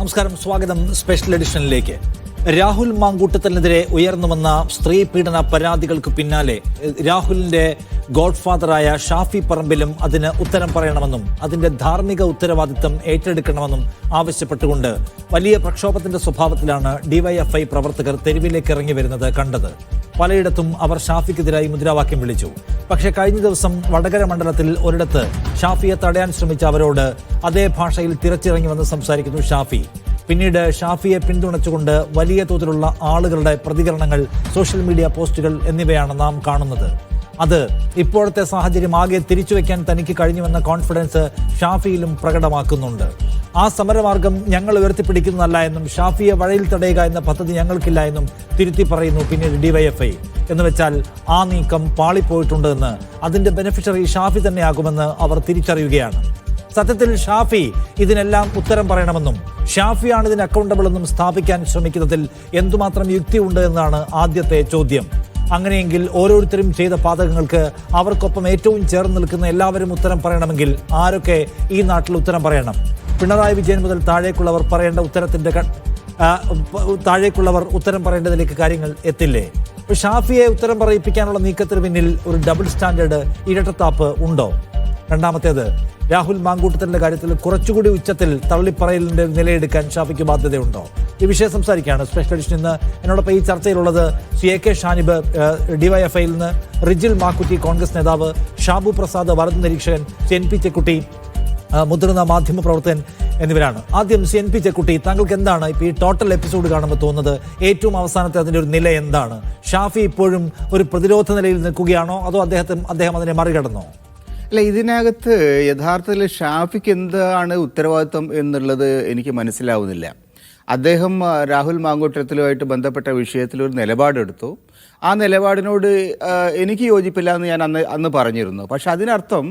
നമസ്കാരം, സ്വാഗതം സ്പെഷ്യൽ എഡിഷനിലേക്ക്. രാഹുൽ മാങ്കൂട്ടത്തിനെതിരെ ഉയർന്നു വന്ന സ്ത്രീ പീഡന പരാതികൾക്ക് പിന്നാലെ രാഹുലിന്റെ ഗോഡ്ഫാദറായ ഷാഫി പറമ്പിലും അതിന് ഉത്തരം പറയണമെന്നും അതിന്റെ ധാർമ്മിക ഉത്തരവാദിത്തം ഏറ്റെടുക്കണമെന്നും ആവശ്യപ്പെട്ടുകൊണ്ട് വലിയ പ്രക്ഷോഭത്തിന്റെ സ്വഭാവത്തിലാണ് ഡിവൈഎഫ്ഐ പ്രവർത്തകർ തെരുവിലേക്ക് ഇറങ്ങി വരുന്നത് കണ്ടത്. പലയിടത്തും അവർ ഷാഫിക്കെതിരായി മുദ്രാവാക്യം വിളിച്ചു. പക്ഷേ കഴിഞ്ഞ ദിവസം വടകര മണ്ഡലത്തിൽ ഒരിടത്ത് ഷാഫിയെ തടയാൻ ശ്രമിച്ച അവരോട് അതേ ഭാഷയിൽ തിരച്ചിറങ്ങി വന്ന് സംസാരിക്കുന്നു ഷാഫി. പിന്നീട് ഷാഫിയെ പിന്തുണച്ചുകൊണ്ട് വലിയ തോതിലുള്ള ആളുകളുടെ പ്രതികരണങ്ങൾ, സോഷ്യൽ മീഡിയ പോസ്റ്റുകൾ എന്നിവയാണ് നാം കാണുന്നത്. അത് ഇപ്പോഴത്തെ സാഹചര്യം ആകെ തിരിച്ചുവെക്കാൻ തനിക്ക് കഴിഞ്ഞുവെന്ന കോൺഫിഡൻസ് ഷാഫിയിലും പ്രകടമാക്കുന്നുണ്ട്. ആ സമരമാർഗം ഞങ്ങൾ ഉയർത്തിപ്പിടിക്കുന്നതല്ല എന്നും ഷാഫിയെ വഴയിൽ തടയുക എന്ന പദ്ധതി ഞങ്ങൾക്കില്ല എന്നും തിരുത്തി പറയുന്നു പിന്നീട് ഡിവൈഎഫ്ഐ. എന്ന് വെച്ചാൽ ആ നീക്കം പാളിപ്പോയിട്ടുണ്ട് എന്ന്, അതിന്റെ ബെനിഫിഷ്യറി ഷാഫി തന്നെയാകുമെന്ന് അവർ തിരിച്ചറിയുകയാണ്. സത്യത്തിൽ ഷാഫി ഇതിനെല്ലാം ഉത്തരം പറയണമെന്നും ഷാഫിയാണ് ഇതിന് അക്കൗണ്ടബിൾ എന്നും സ്ഥാപിക്കാൻ ശ്രമിക്കുന്നതിൽ എന്തുമാത്രം യുക്തിയുണ്ട് എന്നാണ് ആദ്യത്തെ ചോദ്യം. അങ്ങനെയെങ്കിൽ ഓരോരുത്തരും ചെയ്ത പാതകങ്ങൾക്ക് അവർക്കൊപ്പം ഏറ്റവും ചേർന്ന് നിൽക്കുന്ന എല്ലാവരും ഉത്തരം പറയണമെങ്കിൽ ആരൊക്കെ ഈ നാട്ടിൽ ഉത്തരം പറയണം? പിണറായി വിജയൻ മുതൽ താഴേക്കുള്ളവർ ഉത്തരം പറയേണ്ടതിലേക്ക് കാര്യങ്ങൾ എത്തില്ലേ? ഷാഫിയെ ഉത്തരം പറയിപ്പിക്കാനുള്ള നീക്കത്തിന് പിന്നിൽ ഒരു ഡബിൾ സ്റ്റാൻഡേർഡ്, ഇരട്ടത്താപ്പ് ഉണ്ടോ? രണ്ടാമത്തേത്, രാഹുൽ മാങ്കൂട്ടത്തിന്റെ കാര്യത്തിൽ കുറച്ചുകൂടി ഉച്ചത്തിൽ തള്ളിപ്പറയലിന്റെ നിലയെടുക്കാൻ ഷാഫിക്ക് ബാധ്യതയുണ്ടോ? ഈ വിഷയം സംസാരിക്കുകയാണ് സ്പെഷ്യൽ എഡിഷൻ. ഇന്ന് എന്നോടൊപ്പം ഈ ചർച്ചയിലുള്ളത് CAK ഷാനിബ് ഡിവൈഎഫ്ഐയിൽ നിന്ന്, റിജിൽ മാക്കുറ്റി കോൺഗ്രസ് നേതാവ്, ഷാബു പ്രസാദ് വരദ് നിരീക്ഷകൻ, CNP ചെക്കുട്ടി മുതിർന്ന മാധ്യമ പ്രവർത്തകൻ എന്നിവരാണ്. ആദ്യം CNP ചെക്കുട്ടി, താങ്കൾക്ക് എന്താണ് ഇപ്പോൾ ഈ ടോട്ടൽ എപ്പിസോഡ് കാണുമ്പോൾ തോന്നുന്നത്? ഏറ്റവും അവസാനത്തെ അതിൻ്റെ ഒരു നില എന്താണ്? ഷാഫി ഇപ്പോഴും ഒരു പ്രതിരോധ നിലയിൽ നിൽക്കുകയാണോ, അതോ അദ്ദേഹം അതിനെ മറികടന്നോ? അല്ല, ഇതിനകത്ത് യഥാർത്ഥത്തിൽ ഷാഫിക്ക് എന്താണ് ഉത്തരവാദിത്വം എന്നുള്ളത് എനിക്ക് മനസ്സിലാവുന്നില്ല. അദ്ദേഹം രാഹുൽ മാങ്കൂട്ടത്തിലുമായിട്ട് ബന്ധപ്പെട്ട വിഷയത്തിൽ ഒരു നിലപാടെടുത്തു. ആ നിലപാടിനോട് എനിക്ക് യോജിപ്പില്ല എന്ന് ഞാൻ അന്ന് പറഞ്ഞിരുന്നു. പക്ഷെ അതിനർത്ഥം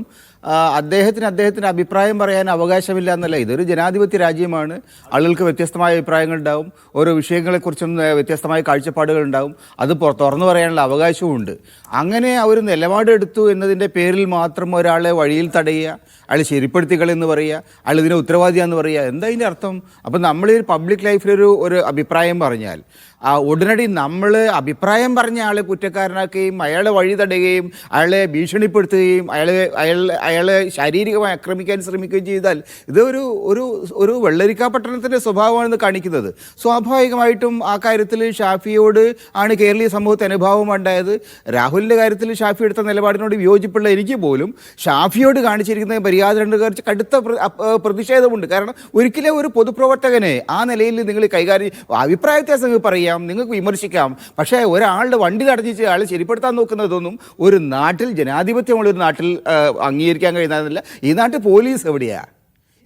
അദ്ദേഹത്തിന് അഭിപ്രായം പറയാൻ അവകാശമില്ല എന്നല്ല. ഇതൊരു ജനാധിപത്യ രാജ്യമാണ്. ആളുകൾക്ക് വ്യത്യസ്തമായ അഭിപ്രായങ്ങൾ ഉണ്ടാവും, ഓരോ വിഷയങ്ങളെക്കുറിച്ചും വ്യത്യസ്തമായ കാഴ്ചപ്പാടുകൾ ഉണ്ടാവും. അത് തുറന്നു പറയാനുള്ള അവകാശവും ഉണ്ട്. അങ്ങനെ ഒരു നിലപാടെടുത്തു എന്നതിൻ്റെ പേരിൽ മാത്രം ഒരാളെ വഴിയിൽ തടയുക, അയാൾ ശരിപ്പെടുത്തിക്കളെന്ന് പറയുക, അയാൾ ഇതിനെ ഉത്തരവാദിയാന്ന് പറയുക, എന്താ അതിൻ്റെ അർത്ഥം? അപ്പം നമ്മൾ പബ്ലിക് ലൈഫിലൊരു അഭിപ്രായം പറഞ്ഞാൽ ഉടനടി നമ്മൾ അഭിപ്രായം പറഞ്ഞ ആളെ കുറ്റക്കാരനാക്കുകയും അയാളെ വഴി തടയുകയും അയാളെ ഭീഷണിപ്പെടുത്തുകയും അയാളെ ശാരീരികമായി ആക്രമിക്കാൻ ശ്രമിക്കുകയും ചെയ്താൽ ഇത് ഒരു വെള്ളരിക്കാപട്ടണത്തിൻ്റെ സ്വഭാവമാണെന്ന് കാണിക്കുന്നത്. സ്വാഭാവികമായിട്ടും ആ കാര്യത്തിൽ ഷാഫിയോട് ആണ് കേരളീയ സമൂഹത്തെ അനുഭാവം ഉണ്ടായത്. രാഹുലിൻ്റെ കാര്യത്തിൽ ഷാഫി എടുത്ത നിലപാടിനോട് വിയോജിപ്പുള്ള എനിക്ക് പോലും ഷാഫിയോട് കാണിച്ചിരിക്കുന്ന മര്യാദ കുറിച്ച് കടുത്ത പ്രതിഷേധമുണ്ട്. കാരണം ഒരിക്കലും ഒരു പൊതുപ്രവർത്തകനെ ആ നിലയിൽ നിങ്ങൾ കൈകാര്യം, അഭിപ്രായ വ്യത്യാസം പറയാം, നിങ്ങൾക്ക് വിമർശിക്കാം, പക്ഷേ ഒരാളുടെ വണ്ടി തടഞ്ഞിച്ച് ആൾ ശരിപ്പെടുത്താൻ നോക്കുന്നതൊന്നും ഒരു നാട്ടിൽ, ജനാധിപത്യമുള്ള ഒരു നാട്ടിൽ അംഗീകരിക്കാൻ കഴിയുന്നതല്ല. ഈ നാട്ടിൽ പോലീസ് എവിടെയാണ്?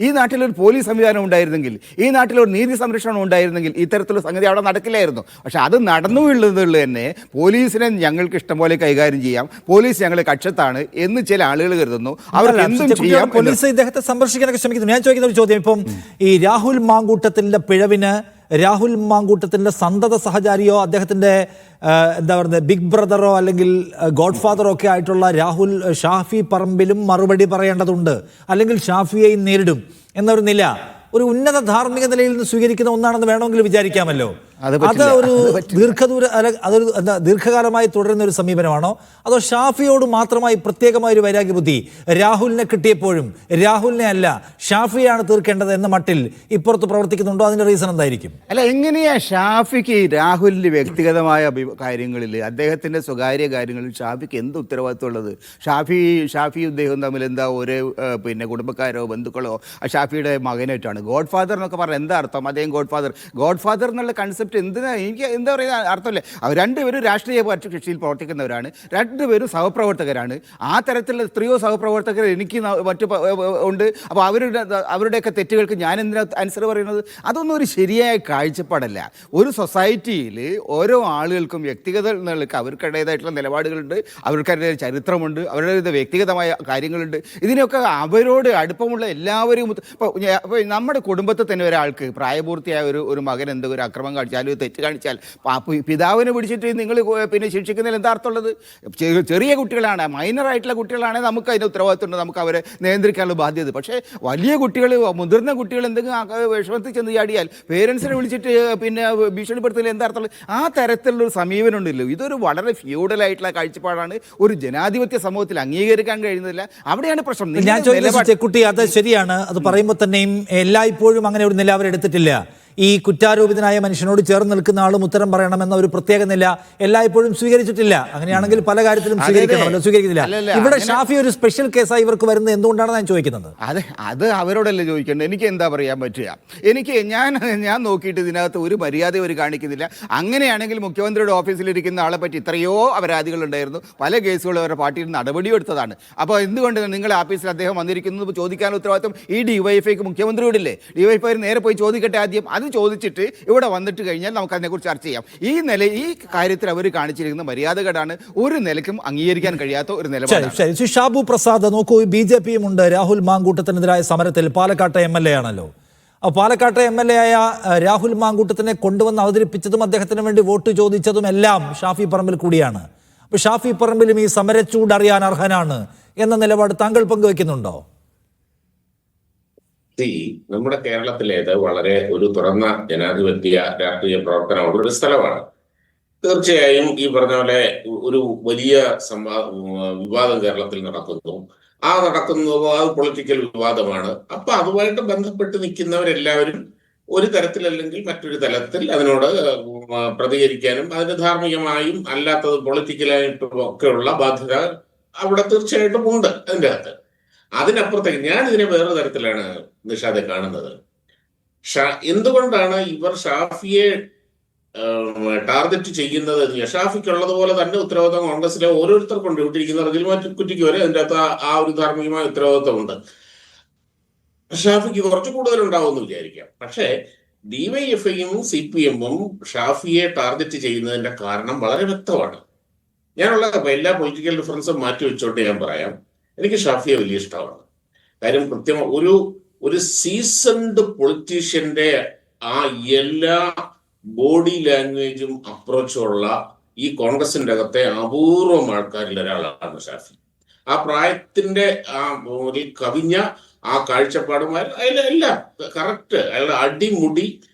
ഈ നാട്ടിലൊരു പോലീസ് സംവിധാനം ഉണ്ടായിരുന്നെങ്കിൽ, ഈ നാട്ടിലൊരു നീതി സംരക്ഷണം ഉണ്ടായിരുന്നെങ്കിൽ ഇത്തരത്തിലുള്ള സംഗതി അവിടെ നടക്കില്ലായിരുന്നു. പക്ഷെ അത് നടന്നു വീഴുന്നതുള്ള തന്നെ പോലീസിനെ ഞങ്ങൾക്ക് ഇഷ്ടം പോലെ കൈകാര്യം ചെയ്യാം, പോലീസ് ഞങ്ങളെ കക്ഷത്താണ് എന്ന് ചില ആളുകൾ കരുതുന്നു. അവർക്ക് എന്തും ചെയ്യാം. പോലീസ് ഇദ്ദേഹത്തെ സംരക്ഷിക്കാനൊക്കെ ശ്രമിക്കുന്നു. ഞാൻ ചോദിക്കുന്ന ഒരു ചോദ്യം, ഇപ്പം ഈ രാഹുൽ മാങ്കൂട്ടത്തിന്റെ പിഴവിന് രാഹുൽ മാങ്കൂട്ടത്തിന്റെ സന്തത സഹചാരിയോ അദ്ദേഹത്തിന്റെ എന്താ പറയുന്നത് ബിഗ് ബ്രദറോ അല്ലെങ്കിൽ ഗോഡ് ഫാദറോ ഒക്കെ ആയിട്ടുള്ള ഷാഫി പറമ്പിലും മറുപടി പറയേണ്ടതുണ്ട്, അല്ലെങ്കിൽ ഷാഫിയെയും നേരിടും എന്നൊരു നില ഒരു ഉന്നത ധാർമ്മിക നിലയിൽ നിന്ന് സ്വീകരിക്കുന്ന ഒന്നാണെന്ന് വേണമെങ്കിൽ വിചാരിക്കാമല്ലോ. അത് ഒരു ദീർഘകാലമായി തുടരുന്ന ഒരു സമീപനമാണോ, അതോ ഷാഫിയോട് മാത്രമായി പ്രത്യേകമായ ഒരു വൈരാഗ്യ ബുദ്ധി രാഹുലിനെ കിട്ടിയപ്പോഴും രാഹുലിനെ അല്ല ഷാഫിയാണ് തീർക്കേണ്ടത് എന്ന മട്ടിൽ ഇപ്പുറത്ത് പ്രവർത്തിക്കുന്നുണ്ടോ? അതിന്റെ റീസൺ എന്തായിരിക്കും? അല്ല, എങ്ങനെയാ ഷാഫിക്ക് രാഹുലിന്റെ വ്യക്തിഗതമായ കാര്യങ്ങളിൽ, അദ്ദേഹത്തിന്റെ സ്വകാര്യ കാര്യങ്ങളിൽ ഷാഫിക്ക് എന്ത് ഉത്തരവാദിത്വം ഉള്ളത്? ഷാഫി ഇദ്ദേഹം തമ്മിൽ എന്താ ഒരു കുടുംബക്കാരോ ബന്ധുക്കളോ ഷാഫിയുടെ മകനായിട്ടാണ്? ഗോഡ് ഫാദർ എന്നൊക്കെ പറഞ്ഞാൽ എന്താ അർത്ഥം? അദ്ദേഹം ഗോഡ് ഫാദർ എന്നുള്ള കൺസെപ്റ്റ് എന്തിനാ? എനിക്ക് എന്താ പറയുക, അർത്ഥമില്ല. അവർ രണ്ടുപേരും രാഷ്ട്രീയ പാർട്ടി കക്ഷിയിൽ പ്രവർത്തിക്കുന്നവരാണ്, രണ്ടുപേരും സഹപ്രവർത്തകരാണ്. ആ തരത്തിലുള്ള എത്രയോ സഹപ്രവർത്തകർ എനിക്ക് ഉണ്ട്. അപ്പോൾ അവരുടെയൊക്കെ തെറ്റുകൾക്ക് ഞാൻ എന്തിനാ ആൻസർ പറയുന്നത്? അതൊന്നും ഒരു ശരിയായ കാഴ്ചപ്പാടല്ല. ഒരു സൊസൈറ്റിയിൽ ഓരോ ആളുകൾക്കും വ്യക്തിഗത നിലയ്ക്ക് അവർക്കുടേതായിട്ടുള്ള നിലപാടുകളുണ്ട്, അവർക്കതിൻ്റെ ചരിത്രമുണ്ട്, അവരുടെ വ്യക്തിഗതമായ കാര്യങ്ങളുണ്ട്. ഇതിനൊക്കെ അവരോട് അടുപ്പമുള്ള എല്ലാവരും, ഇപ്പോൾ നമ്മുടെ കുടുംബത്തിൽ തന്നെ ഒരാൾക്ക് പ്രായപൂർത്തിയായ ഒരു മകൻ എന്തെങ്കിലും ഒരു അക്രമം കാണിച്ചാൽ കാണിച്ചാൽ തെറ്റ് കാണിച്ചാൽ പിതാവിനെ പിടിച്ചിട്ട് നിങ്ങൾ പിന്നെ ശിക്ഷിക്കുന്നതിൽ എന്താ അർത്ഥമുള്ളത്? ചെറിയ കുട്ടികളാണ്, മൈനറായിട്ടുള്ള കുട്ടികളാണെങ്കിൽ നമുക്ക് അതിന് ഉത്തരവാദിത്തമുണ്ട്, നമുക്ക് അവരെ നിയന്ത്രിക്കാനുള്ള ബാധ്യത. പക്ഷേ വലിയ കുട്ടികൾ, മുതിർന്ന കുട്ടികൾ എന്തെങ്കിലും വിഷമത്തിൽ ചെന്ന് ചാടിയാൽ പേരൻസിനെ വിളിച്ചിട്ട് പിന്നെ ഭീഷണിപ്പെടുത്തുന്നതിൽ എന്താ അർത്ഥമുള്ളത്? ആ തരത്തിലുള്ളൊരു സമീപനം ഉണ്ടല്ലോ. ഇതൊരു വളരെ ഫ്യൂഡലായിട്ടുള്ള കാഴ്ചപ്പാടാണ്, ഒരു ജനാധിപത്യ സമൂഹത്തിൽ അംഗീകരിക്കാൻ കഴിയുന്നില്ല. അവിടെയാണ് പ്രശ്നം. ഞാൻ ചോദിച്ച കുട്ടി, അത് ശരിയാണ്. അത് പറയുമ്പോൾ തന്നെയും എല്ലായ്പ്പോഴും അങ്ങനെ ഒരു നില അവരെടുത്തിട്ടില്ല. ഈ കുറ്റാരോപിതനായ മനുഷ്യനോട് ചേർന്ന് നിൽക്കുന്ന ആളും ഉത്തരം പറയണമെന്ന ഒരു പ്രത്യേക നില എല്ലായ്പ്പോഴും സ്വീകരിച്ചിട്ടില്ല. അങ്ങനെയാണെങ്കിൽ പല കാര്യത്തിലും സ്വീകരിക്കണമല്ലോ, സ്വീകരിക്കുന്നില്ല. ഇവിടെ ഷാഫി ഒരു സ്പെഷ്യൽ കേസായി ഇവർക്ക് വരുന്നത് എന്തുകൊണ്ടാണ് ഞാൻ ചോദിക്കുന്നത്? അത് അവരോടല്ലേ ചോദിക്കേണ്ടത്. എനിക്ക് എന്താ പറയാൻ പറ്റുക? ഞാൻ നോക്കിയിട്ട് ഇതിനകത്ത് ഒരു മര്യാദ അവർ കാണിക്കുന്നില്ല. അങ്ങനെയാണെങ്കിൽ മുഖ്യമന്ത്രിയുടെ ഓഫീസിലിരിക്കുന്ന ആളെ പറ്റി എത്രയോ പരാതികളുണ്ടായിരുന്നു, പല കേസുകളും അവരുടെ പാർട്ടിയിൽ നടപടിയും എടുത്തതാണ്. അപ്പോൾ എന്തുകൊണ്ട് നിങ്ങളുടെ ഓഫീസിൽ അദ്ദേഹം വന്നിരിക്കുന്നത് ചോദിക്കാനുള്ള ഉത്തരവാദിത്വം ഈ ഡിവൈഎഫ്ഐക്ക് മുഖ്യമന്ത്രിയോടില്ലേ? ഡിവൈഎഫ്ഐ നേരെ പോയി ചോദിക്കട്ടെ ആദ്യം. അത് ചോദിച്ചിട്ട് ഇവിടെ വന്നിട്ട് കഴിഞ്ഞാൽ നമുക്ക് അതിനെക്കുറിച്ച് ചർച്ച ചെയ്യാം. ഈ കാര്യത്തിൽ അവർ കാണിച്ചിരിക്കുന്ന മര്യാദകേടാണ്, ഒരു നിലയ്ക്കും അംഗീകരിക്കാൻ കഴിയാത്ത ഒരു നിലപാടാണ്. ഷാബു പ്രസാദ്, നോക്കൂ, BJPയും ഉണ്ട് രാഹുൽ മാങ്കൂട്ടത്തിനെതിരായ സമരത്തിൽ. പാലക്കാട്ടെ MLA ആണല്ലോ. പാലക്കാട്ടെ MLA ആയ രാഹുൽ മാങ്കൂട്ടത്തിനെ കൊണ്ടുവന്ന് അവതരിപ്പിച്ചതും അദ്ദേഹത്തിന് വേണ്ടി വോട്ട് ചോദിച്ചതും എല്ലാം ഷാഫി പറമ്പിൽ കൂടിയാണ്. അപ്പോൾ ഷാഫി പറമ്പിലും ഈ സമരച്ചൂട് അറിയാൻ അർഹനാണ് എന്ന നിലപാട് താങ്കൾ പങ്കുവെക്കുന്നുണ്ടോ? നമ്മുടെ കേരളത്തിലേത് വളരെ ഒരു തുറന്ന ജനാധിപത്യ രാഷ്ട്രീയ പ്രവർത്തനമുള്ള ഒരു സ്ഥലമാണ്. തീർച്ചയായും ഈ പറഞ്ഞ പോലെ ഒരു വലിയ വിവാദം കേരളത്തിൽ നടക്കുന്നു. അത് പൊളിറ്റിക്കൽ വിവാദമാണ്. അപ്പൊ അതുമായിട്ട് ബന്ധപ്പെട്ട് നിൽക്കുന്നവരെല്ലാവരും ഒരു തരത്തിലല്ലെങ്കിൽ മറ്റൊരു തലത്തിൽ അതിനോട് പ്രതികരിക്കാനും അതിന് ധാർമ്മികമായും അല്ലാത്തത് പൊളിറ്റിക്കലായിട്ടും ഒക്കെയുള്ള ബാധ്യത അവിടെ തീർച്ചയായിട്ടും ഉണ്ട് അതിൻ്റെ അകത്ത്. അതിനപ്പുറത്തേക്ക് ഞാൻ ഇതിനെ വേറെ തരത്തിലാണ് നിഷാദെ കാണുന്നത്. എന്തുകൊണ്ടാണ് ഇവർ ഷാഫിയെ ടാർഗറ്റ് ചെയ്യുന്നത്? ഷാഫിക്കുള്ളതുപോലെ തന്നെ ഉത്തരവാദിത്വം കോൺഗ്രസിലെ ഓരോരുത്തർക്കും ഇട്ടിരിക്കുന്ന റജിൽ കുറ്റിക്ക് വരെ അതിൻ്റെ അകത്ത് ആ ഒരു ധാർമ്മികമായ ഉത്തരവാദിത്വമുണ്ട്. ഷാഫിക്ക് കുറച്ച് കൂടുതൽ ഉണ്ടാവുമെന്ന് വിചാരിക്കാം. പക്ഷേ ഡിവൈഎഫ്ഐയും CPM-ഉം ഷാഫിയെ ടാർഗറ്റ് ചെയ്യുന്നതിന്റെ കാരണം വളരെ വ്യക്തമാണ്. ഞാനുള്ള എല്ലാ പൊളിറ്റിക്കൽ ഡിഫറൻസും മാറ്റി വെച്ചോണ്ട് ഞാൻ പറയാം, എനിക്ക് ഷാഫിയെ വലിയ ഇഷ്ടമാണ്. കാര്യം ഒരു സീസൺഡ് പൊളിറ്റീഷ്യന്റെ ആ എല്ലാ ബോഡി ലാംഗ്വേജും അപ്രോച്ചുള്ള ഈ കോൺഗ്രസിന്റെ അകത്തെ അപൂർവം ആൾക്കാരിൽ ഒരാളാണ് ഷാഫി. ആ പ്രായത്തിന്റെ കവിഞ്ഞ ആ കാഴ്ചപ്പാടുമാർ അതിലെല്ലാം കറക്റ്റ്, അയാളുടെ അടിമുടി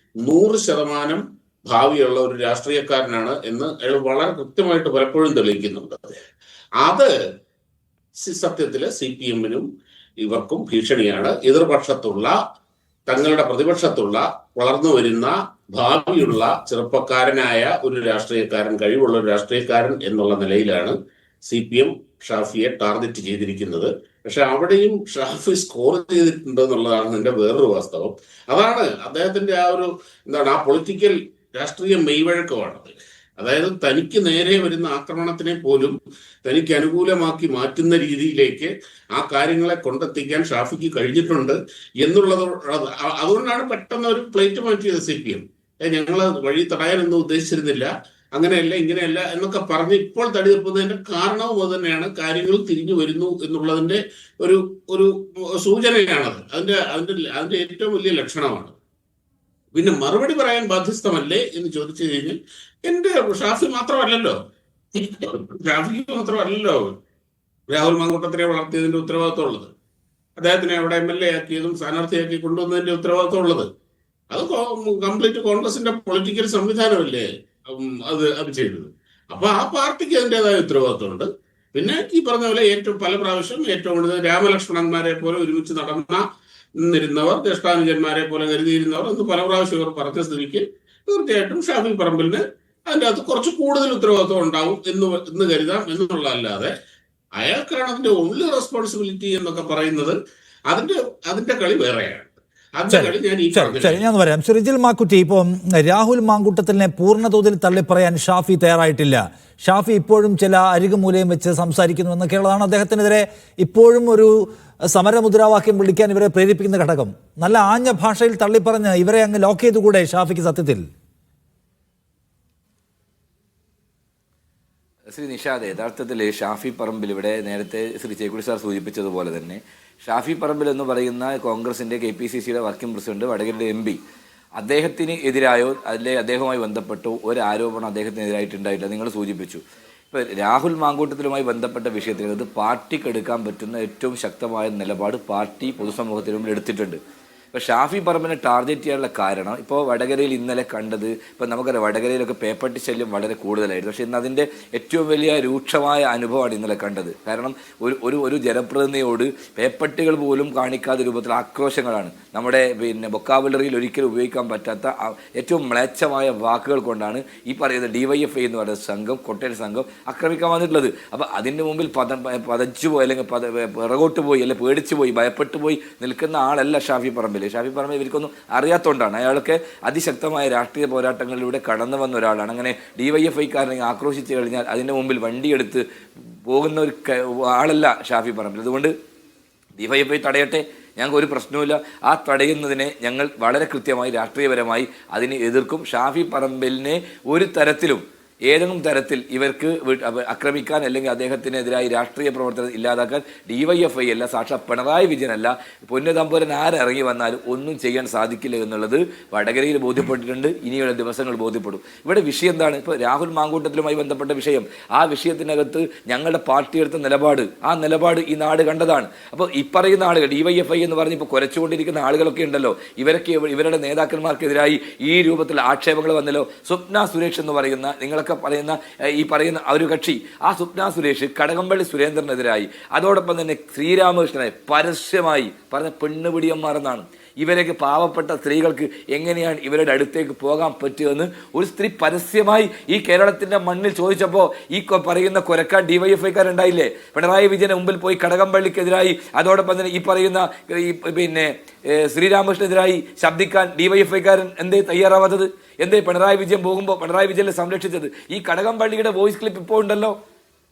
100% ഭാവിയുള്ള ഒരു രാഷ്ട്രീയക്കാരനാണ് എന്ന് അയാൾ വളരെ കൃത്യമായിട്ട് പലപ്പോഴും തെളിയിക്കുന്നുണ്ട്. അത് സത്യത്തില് CPM-നും ഇവർക്കും ഭീഷണിയാണ്. എതിർപക്ഷത്തുള്ള തങ്ങളുടെ പ്രതിപക്ഷത്തുള്ള വളർന്നു വരുന്ന ഭാവിയുള്ള ചെറുപ്പക്കാരനായ ഒരു രാഷ്ട്രീയക്കാരൻ, കഴിവുള്ള ഒരു രാഷ്ട്രീയക്കാരൻ എന്നുള്ള നിലയിലാണ് CPM ഷാഫിയെ ടാർഗറ്റ് ചെയ്തിരിക്കുന്നത്. പക്ഷെ അവിടെയും ഷാഫി സ്കോർ ചെയ്തിട്ടുണ്ട് എന്നുള്ളതാണ് ഇതിന്റെ വേറൊരു വാസ്തവം. അതാണ് അദ്ദേഹത്തിന്റെ ആ പൊളിറ്റിക്കൽ രാഷ്ട്രീയ മെയ്വഴക്കമാണത്. അതായത് തനിക്ക് നേരെ വരുന്ന ആക്രമണത്തിനെ പോലും തനിക്ക് അനുകൂലമാക്കി മാറ്റുന്ന രീതിയിലേക്ക് ആ കാര്യങ്ങളെ കൊണ്ടെത്തിക്കാൻ ഷാഫിക്ക് കഴിഞ്ഞിട്ടുണ്ട് എന്നുള്ളത്. അതുകൊണ്ടാണ് പെട്ടെന്ന് ഒരു പ്ലേറ്റ് മാറ്റിയത് CPM. ഞങ്ങൾ വഴി തടയാനൊന്നും ഉദ്ദേശിച്ചിരുന്നില്ല, അങ്ങനെയല്ല ഇങ്ങനെയല്ല എന്നൊക്കെ പറഞ്ഞ് ഇപ്പോൾ തടിതപ്പുന്നതിന്റെ കാരണവും അത് തന്നെയാണ്. കാര്യങ്ങൾ തിരിഞ്ഞു വരുന്നു എന്നുള്ളതിന്റെ ഒരു സൂചനയാണത്. അതിന്റെ ഏറ്റവും വലിയ ലക്ഷണമാണ്. പിന്നെ മറുപടി പറയാൻ ബാധ്യസ്ഥമല്ലേ എന്ന് ചോദിച്ചു കഴിഞ്ഞാൽ എന്റെ ഷാഫിക്ക് മാത്രമല്ലല്ലോ രാഹുൽ മാങ്കൂട്ടത്തിനെ വളർത്തിയതിന്റെ ഉത്തരവാദിത്വം ഉള്ളത്, അദ്ദേഹത്തിനെ അവിടെ MLA ആക്കിയതും സ്ഥാനാർത്ഥിയാക്കി കൊണ്ടുവന്നതിന്റെ ഉത്തരവാദിത്വം ഉള്ളത്. അത് കംപ്ലീറ്റ് കോൺഗ്രസിന്റെ പൊളിറ്റിക്കൽ സംവിധാനമല്ലേ അത് ചെയ്തത്. അപ്പൊ ആ പാർട്ടിക്ക് അതിൻ്റെതായ ഉത്തരവാദിത്വമുണ്ട്. പിന്നെ ഈ പറഞ്ഞ പോലെ പല പ്രാവശ്യം ഏറ്റവും കൂടുതൽ രാമലക്ഷ്മണന്മാരെ പോലെ ഒരുമിച്ച് നിന്നിരുന്നവർ, ജ്യേഷ്ഠാനുജന്മാരെ പോലെ കരുതിയിരുന്നവർ എന്ന് പല പ്രാവശ്യം ഇവർ പറഞ്ഞ സ്ഥിതിക്ക് തീർച്ചയായിട്ടും ഷാഫി പറമ്പിലിന് അതിൻ്റെ അകത്ത് കുറച്ച് കൂടുതൽ ഉത്തരവാദിത്വം ഉണ്ടാവും എന്ന് കരുതാം എന്നുള്ളതല്ലാതെ അയാൾക്കാണ് അതിന്റെ ഓൺലി റെസ്പോൺസിബിലിറ്റി എന്നൊക്കെ പറയുന്നത്. അതിന്റെ കളി വേറെയാണ്. ഞാൻ പറയാം. റിജിൽ മാക്കുറ്റി, ഇപ്പം രാഹുൽ മാങ്കൂട്ടത്തിനെ പൂർണ്ണതോതിൽ തള്ളിപ്പറയാൻ ഷാഫി തയ്യാറായിട്ടില്ല. ഷാഫി ഇപ്പോഴും ചില അരികുമൂലയും വെച്ച് സംസാരിക്കുന്നു എന്നൊക്കെയുള്ളതാണ് അദ്ദേഹത്തിനെതിരെ ഇപ്പോഴും ഒരു സമരമുദ്രാവാക്യം വിളിക്കാൻ ഇവരെ പ്രേരിപ്പിക്കുന്ന ഘടകം. നല്ല ആഞ്ഞ ഭാഷയിൽ തള്ളിപ്പറഞ്ഞ് ഇവരെ അങ്ങ് ലോക്ക് ചെയ്തുകൂടെ ഷാഫിക്ക് സത്യത്തിൽ? ശ്രീ നിഷാദ്, യഥാർത്ഥത്തിൽ ഷാഫി പറമ്പിൽ ഇവിടെ നേരത്തെ ശ്രീ ചേക്കുടി സാർ സൂചിപ്പിച്ചതുപോലെ തന്നെ ഷാഫി പറമ്പിൽ എന്ന് പറയുന്ന കോൺഗ്രസിൻ്റെ KPCCയുടെ വർക്കിംഗ് പ്രസിഡന്റ്, വടകരയുടെ MP, അദ്ദേഹത്തിന് എതിരായോ അല്ലെങ്കിൽ അദ്ദേഹവുമായി ബന്ധപ്പെട്ടോ ഒരു ആരോപണം അദ്ദേഹത്തിനെതിരായിട്ടുണ്ടായിട്ടില്ല. നിങ്ങൾ സൂചിപ്പിച്ചു. ഇപ്പോൾ രാഹുൽ മാങ്കൂട്ടത്തിലുമായി ബന്ധപ്പെട്ട വിഷയത്തിൽ അത് പാർട്ടിക്ക് എടുക്കാൻ പറ്റുന്ന ഏറ്റവും ശക്തമായ നിലപാട് പാർട്ടി പൊതുസമൂഹത്തിന് മുമ്പിൽ എടുത്തിട്ടുണ്ട്. ഇപ്പോൾ ഷാഫി പറമ്പിനെ ടാർഗറ്റ് ചെയ്യാനുള്ള കാരണം ഇപ്പോൾ വടകരയിൽ ഇന്നലെ കണ്ടത്, ഇപ്പോൾ നമുക്കറിയാം വടകരയിലൊക്കെ പേപ്പട്ടി ശല്യം വളരെ കൂടുതലായിരുന്നു. പക്ഷേ ഇന്ന് അതിൻ്റെ ഏറ്റവും വലിയ രൂക്ഷമായ അനുഭവമാണ് ഇന്നലെ കണ്ടത്. കാരണം ഒരു ജനപ്രതിനിധിയോട് പേപ്പട്ടികൾ പോലും കാണിക്കാത്ത രൂപത്തിൽ ആക്രോശങ്ങളാണ് നമ്മുടെ വൊക്കാബുലറിയിൽ ഒരിക്കലും ഉപയോഗിക്കാൻ പറ്റാത്ത ഏറ്റവും മ്ലേച്ഛമായ വാക്കുകൾ കൊണ്ടാണ് ഈ പറയുന്ന DYFI എന്ന് പറയുന്ന സംഘം, കൊട്ടേൽ സംഘം ആക്രമിക്കാൻ വന്നിട്ടുള്ളത്. അപ്പോൾ അതിൻ്റെ മുമ്പിൽ പതച്ചു പോയി അല്ലെങ്കിൽ പിറകോട്ട് പോയി അല്ലെങ്കിൽ പേടിച്ചു പോയി ഭയപ്പെട്ടു പോയി നിൽക്കുന്ന ആളല്ല ഷാഫി പറമ്പിൽ. ഷാഫി പറമ്പിൽ ഇവർക്കൊന്നും അറിയാത്തതുകൊണ്ടാണ്. അയാൾക്ക് അതിശക്തമായ രാഷ്ട്രീയ പോരാട്ടങ്ങളിലൂടെ കടന്നു വന്ന ഒരാളാണ്. അങ്ങനെ DYFIക്കാരനെ ആക്രോശിച്ചു കഴിഞ്ഞാൽ അതിൻ്റെ മുമ്പിൽ വണ്ടിയെടുത്ത് പോകുന്ന ഒരു ആളല്ല ഷാഫി പറമ്പിൽ. അതുകൊണ്ട് DYFI തടയട്ടെ, ഞങ്ങൾക്ക് ഒരു പ്രശ്നവുമില്ല. ആ തടയുന്നതിനെ ഞങ്ങൾ വളരെ കൃത്യമായി രാഷ്ട്രീയപരമായി അതിനെ എതിർക്കും. ഷാഫി പറമ്പിലിനെ ഒരു തരത്തിലും ഏതെങ്കിലും തരത്തിൽ ഇവർക്ക് ആക്രമിക്കാൻ അല്ലെങ്കിൽ അദ്ദേഹത്തിനെതിരായി രാഷ്ട്രീയ പ്രവർത്തനം ഇല്ലാതാക്കാൻ DYFI അല്ല, സാക്ഷാ പിണറായി വിജയനല്ല, പൊന്നുതമ്പുരൻ ആരിറങ്ങി വന്നാലും ഒന്നും ചെയ്യാൻ സാധിക്കില്ല എന്നുള്ളത് വടകരയിൽ ബോധ്യപ്പെട്ടിട്ടുണ്ട്. ഇനിയുള്ള ദിവസങ്ങൾ ബോധ്യപ്പെടും. ഇവിടെ വിഷയം എന്താണ്? ഇപ്പോൾ രാഹുൽ മാങ്കൂട്ടത്തിലുമായി ബന്ധപ്പെട്ട വിഷയം, ആ വിഷയത്തിനകത്ത് ഞങ്ങളുടെ പാർട്ടി എടുത്ത നിലപാട്, ആ നിലപാട് ഈ നാട് കണ്ടതാണ്. അപ്പോൾ ഈ പറയുന്ന ആളുകൾ DYFI എന്ന് പറഞ്ഞ് ഇപ്പോൾ കുരച്ചുകൊണ്ടിരിക്കുന്ന ആളുകളൊക്കെ ഉണ്ടല്ലോ, ഇവരുടെ നേതാക്കന്മാർക്കെതിരായി ഈ രൂപത്തിൽ ആക്ഷേപങ്ങൾ വന്നല്ലോ. സ്വപ്ന സുരേഷ് എന്ന് പറയുന്ന നിങ്ങളൊക്കെ പറയുന്ന ഒരു കക്ഷി, ആ സ്വപ്ന സുരേഷ് കടകംപള്ളി സുരേന്ദ്രനെതിരായി, അതോടൊപ്പം തന്നെ ശ്രീരാമകൃഷ്ണനെ പരസ്യമായി പറഞ്ഞ പെണ്ണുപിടിയന്മാർ എന്നാണ്. ഇവരൊക്കെ പാവപ്പെട്ട സ്ത്രീകൾക്ക് എങ്ങനെയാണ് ഇവരുടെ അടുത്തേക്ക് പോകാൻ പറ്റുമെന്ന് ഒരു സ്ത്രീ പരസ്യമായി ഈ കേരളത്തിന്റെ മണ്ണിൽ ചോദിച്ചപ്പോൾ ഈ പറയുന്ന കൊരക്കാൻ DYFIക്കാരുണ്ടായില്ലേ? പിണറായി വിജയന് മുമ്പിൽ പോയി കടകംപള്ളിക്കെതിരായി, അതോടൊപ്പം തന്നെ ഈ പറയുന്ന ശ്രീരാമകൃഷ്ണനെതിരായി ശബ്ദിക്കാൻ DYFIക്കാരൻ എന്തേ തയ്യാറാവാത്തത്? എന്തേ പിണറായി വിജയൻ പോകുമ്പോൾ പിണറായി വിജയനെ സംരക്ഷിച്ചത്? ഈ കടകംപള്ളിയുടെ വോയിസ് ക്ലിപ്പ് ഇപ്പോൾ ഉണ്ടല്ലോ,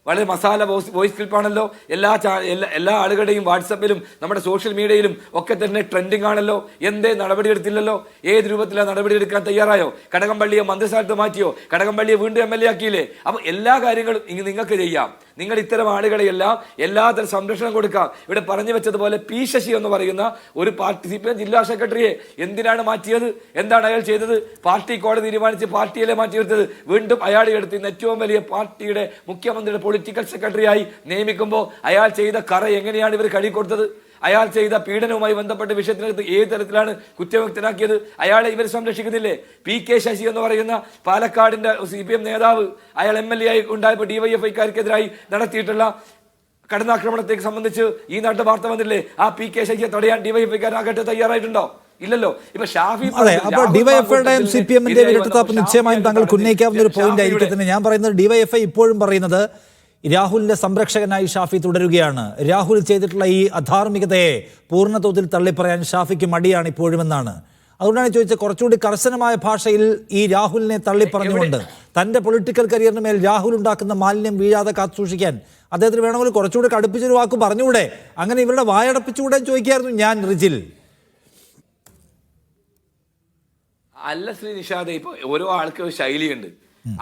വളരെ മസാല വോയിസ് ക്ലിപ്പാണല്ലോ. എല്ലാ ആളുകളുടെയും വാട്സപ്പിലും നമ്മുടെ സോഷ്യൽ മീഡിയയിലും ഒക്കെ തന്നെ ട്രെൻഡിങ് ആണല്ലോ. എന്തേ നടപടിയെടുത്തില്ലല്ലോ? ഏത് രൂപത്തിലാണ് നടപടിയെടുക്കാൻ തയ്യാറായോ? കടകംപള്ളിയെ മന്ത്രിസ്ഥാനത്ത് മാറ്റിയോ? കടകംപള്ളിയെ വീണ്ടും MLA ആക്കിയില്ലേ? അപ്പോൾ എല്ലാ കാര്യങ്ങളും നിങ്ങൾക്ക് ചെയ്യാം. നിങ്ങൾ ഇത്തരം ആളുകളെയെല്ലാം എല്ലാതരം സംരക്ഷണം കൊടുക്കാം. ഇവിടെ പറഞ്ഞു വെച്ചതുപോലെ P. ശശി എന്ന് പറയുന്ന ഒരു പാർട്ടി CPM ജില്ലാ സെക്രട്ടറിയെ എന്തിനാണ് മാറ്റിയത്? എന്താണ് അയാൾ ചെയ്തത്? പാർട്ടി കോടതി തീരുമാനിച്ച് പാർട്ടിയിലെ മാറ്റിയെടുത്തത്. വീണ്ടും അയാളെ എടുത്ത് ഇന്ന് ഏറ്റവും വലിയ പാർട്ടിയുടെ മുഖ്യമന്ത്രിയുടെ പൊളിറ്റിക്കൽ സെക്രട്ടറിയായി നിയമിക്കുമ്പോൾ അയാൾ ചെയ്ത കറ എങ്ങനെയാണ് ഇവർ കഴുകിക്കൊടുത്തത്? അയാൾ ചെയ്ത പീഡനവുമായി ബന്ധപ്പെട്ട വിഷയത്തിനകത്ത് ഏത് തരത്തിലാണ് കുറ്റവിമുക്തനാക്കിയത്? അയാളെ ഇവർ സംരക്ഷിക്കുന്നില്ലേ? P. ശശി എന്ന് പറയുന്ന പാലക്കാടിന്റെ CPM നേതാവ്, അയാൾ MLA ആയി ഉണ്ടായപ്പോൾ DYFIക്കാർക്കെതിരായി നടത്തിയിട്ടുള്ള കടന്നാക്രമണത്തെ സംബന്ധിച്ച് ഈ നാട്ടിൽ വാർത്ത വന്നില്ലേ? ആ P. ശശിയെ തടയാൻ DYFIക്കാരാകട്ടെ തയ്യാറായിട്ടുണ്ടോ? ഇല്ലല്ലോ. ഇപ്പൊ ഷാഫി DYFIയുടെയും CPM-ന്റെയും ഇരട്ടത്താപ്പ് നിശ്ചയമായും താങ്കൾക്ക് ഉന്നയിക്കാവുന്ന ഒരു പോയിന്റ് ആയിരിക്കത്തിന് ഞാൻ പറയുന്നത്, DYFI ഇപ്പോഴും പറയുന്നത് രാഹുലിന്റെ സംരക്ഷകനായി ഷാഫി തുടരുകയാണ്. രാഹുൽ ചെയ്തിട്ടുള്ള ഈ അധാർമികതയെ പൂർണ്ണതോതിൽ തള്ളിപ്പറയാൻ ഷാഫിക്ക് മടിയാണ് ഇപ്പോഴുമെന്നാണ്. അതുകൊണ്ടാണ് ചോദിച്ചത്, കുറച്ചുകൂടി കർശനമായ ഭാഷയിൽ ഈ രാഹുലിനെ തള്ളിപ്പറഞ്ഞുകൊണ്ട് തന്റെ പൊളിറ്റിക്കൽ കരിയറിന് മേൽ രാഹുൽ ഉണ്ടാക്കുന്ന മാലിന്യം വീഴാതെ കാത്തുസൂക്ഷിക്കാൻ അദ്ദേഹത്തിന് വേണമെങ്കിൽ കുറച്ചുകൂടി കടുപ്പിച്ചൊരു വാക്ക് പറഞ്ഞുകൂടെ? അങ്ങനെ ഇവരുടെ വായടപ്പിച്ചുകൂടെ ചോദിക്കായിരുന്നു ഞാൻ റിജിൽ. അല്ല ശ്രീ നിഷാദേ, ഇപ്പൊ ഓരോ ആൾക്ക് ഒരു ശൈലിയുണ്ട്.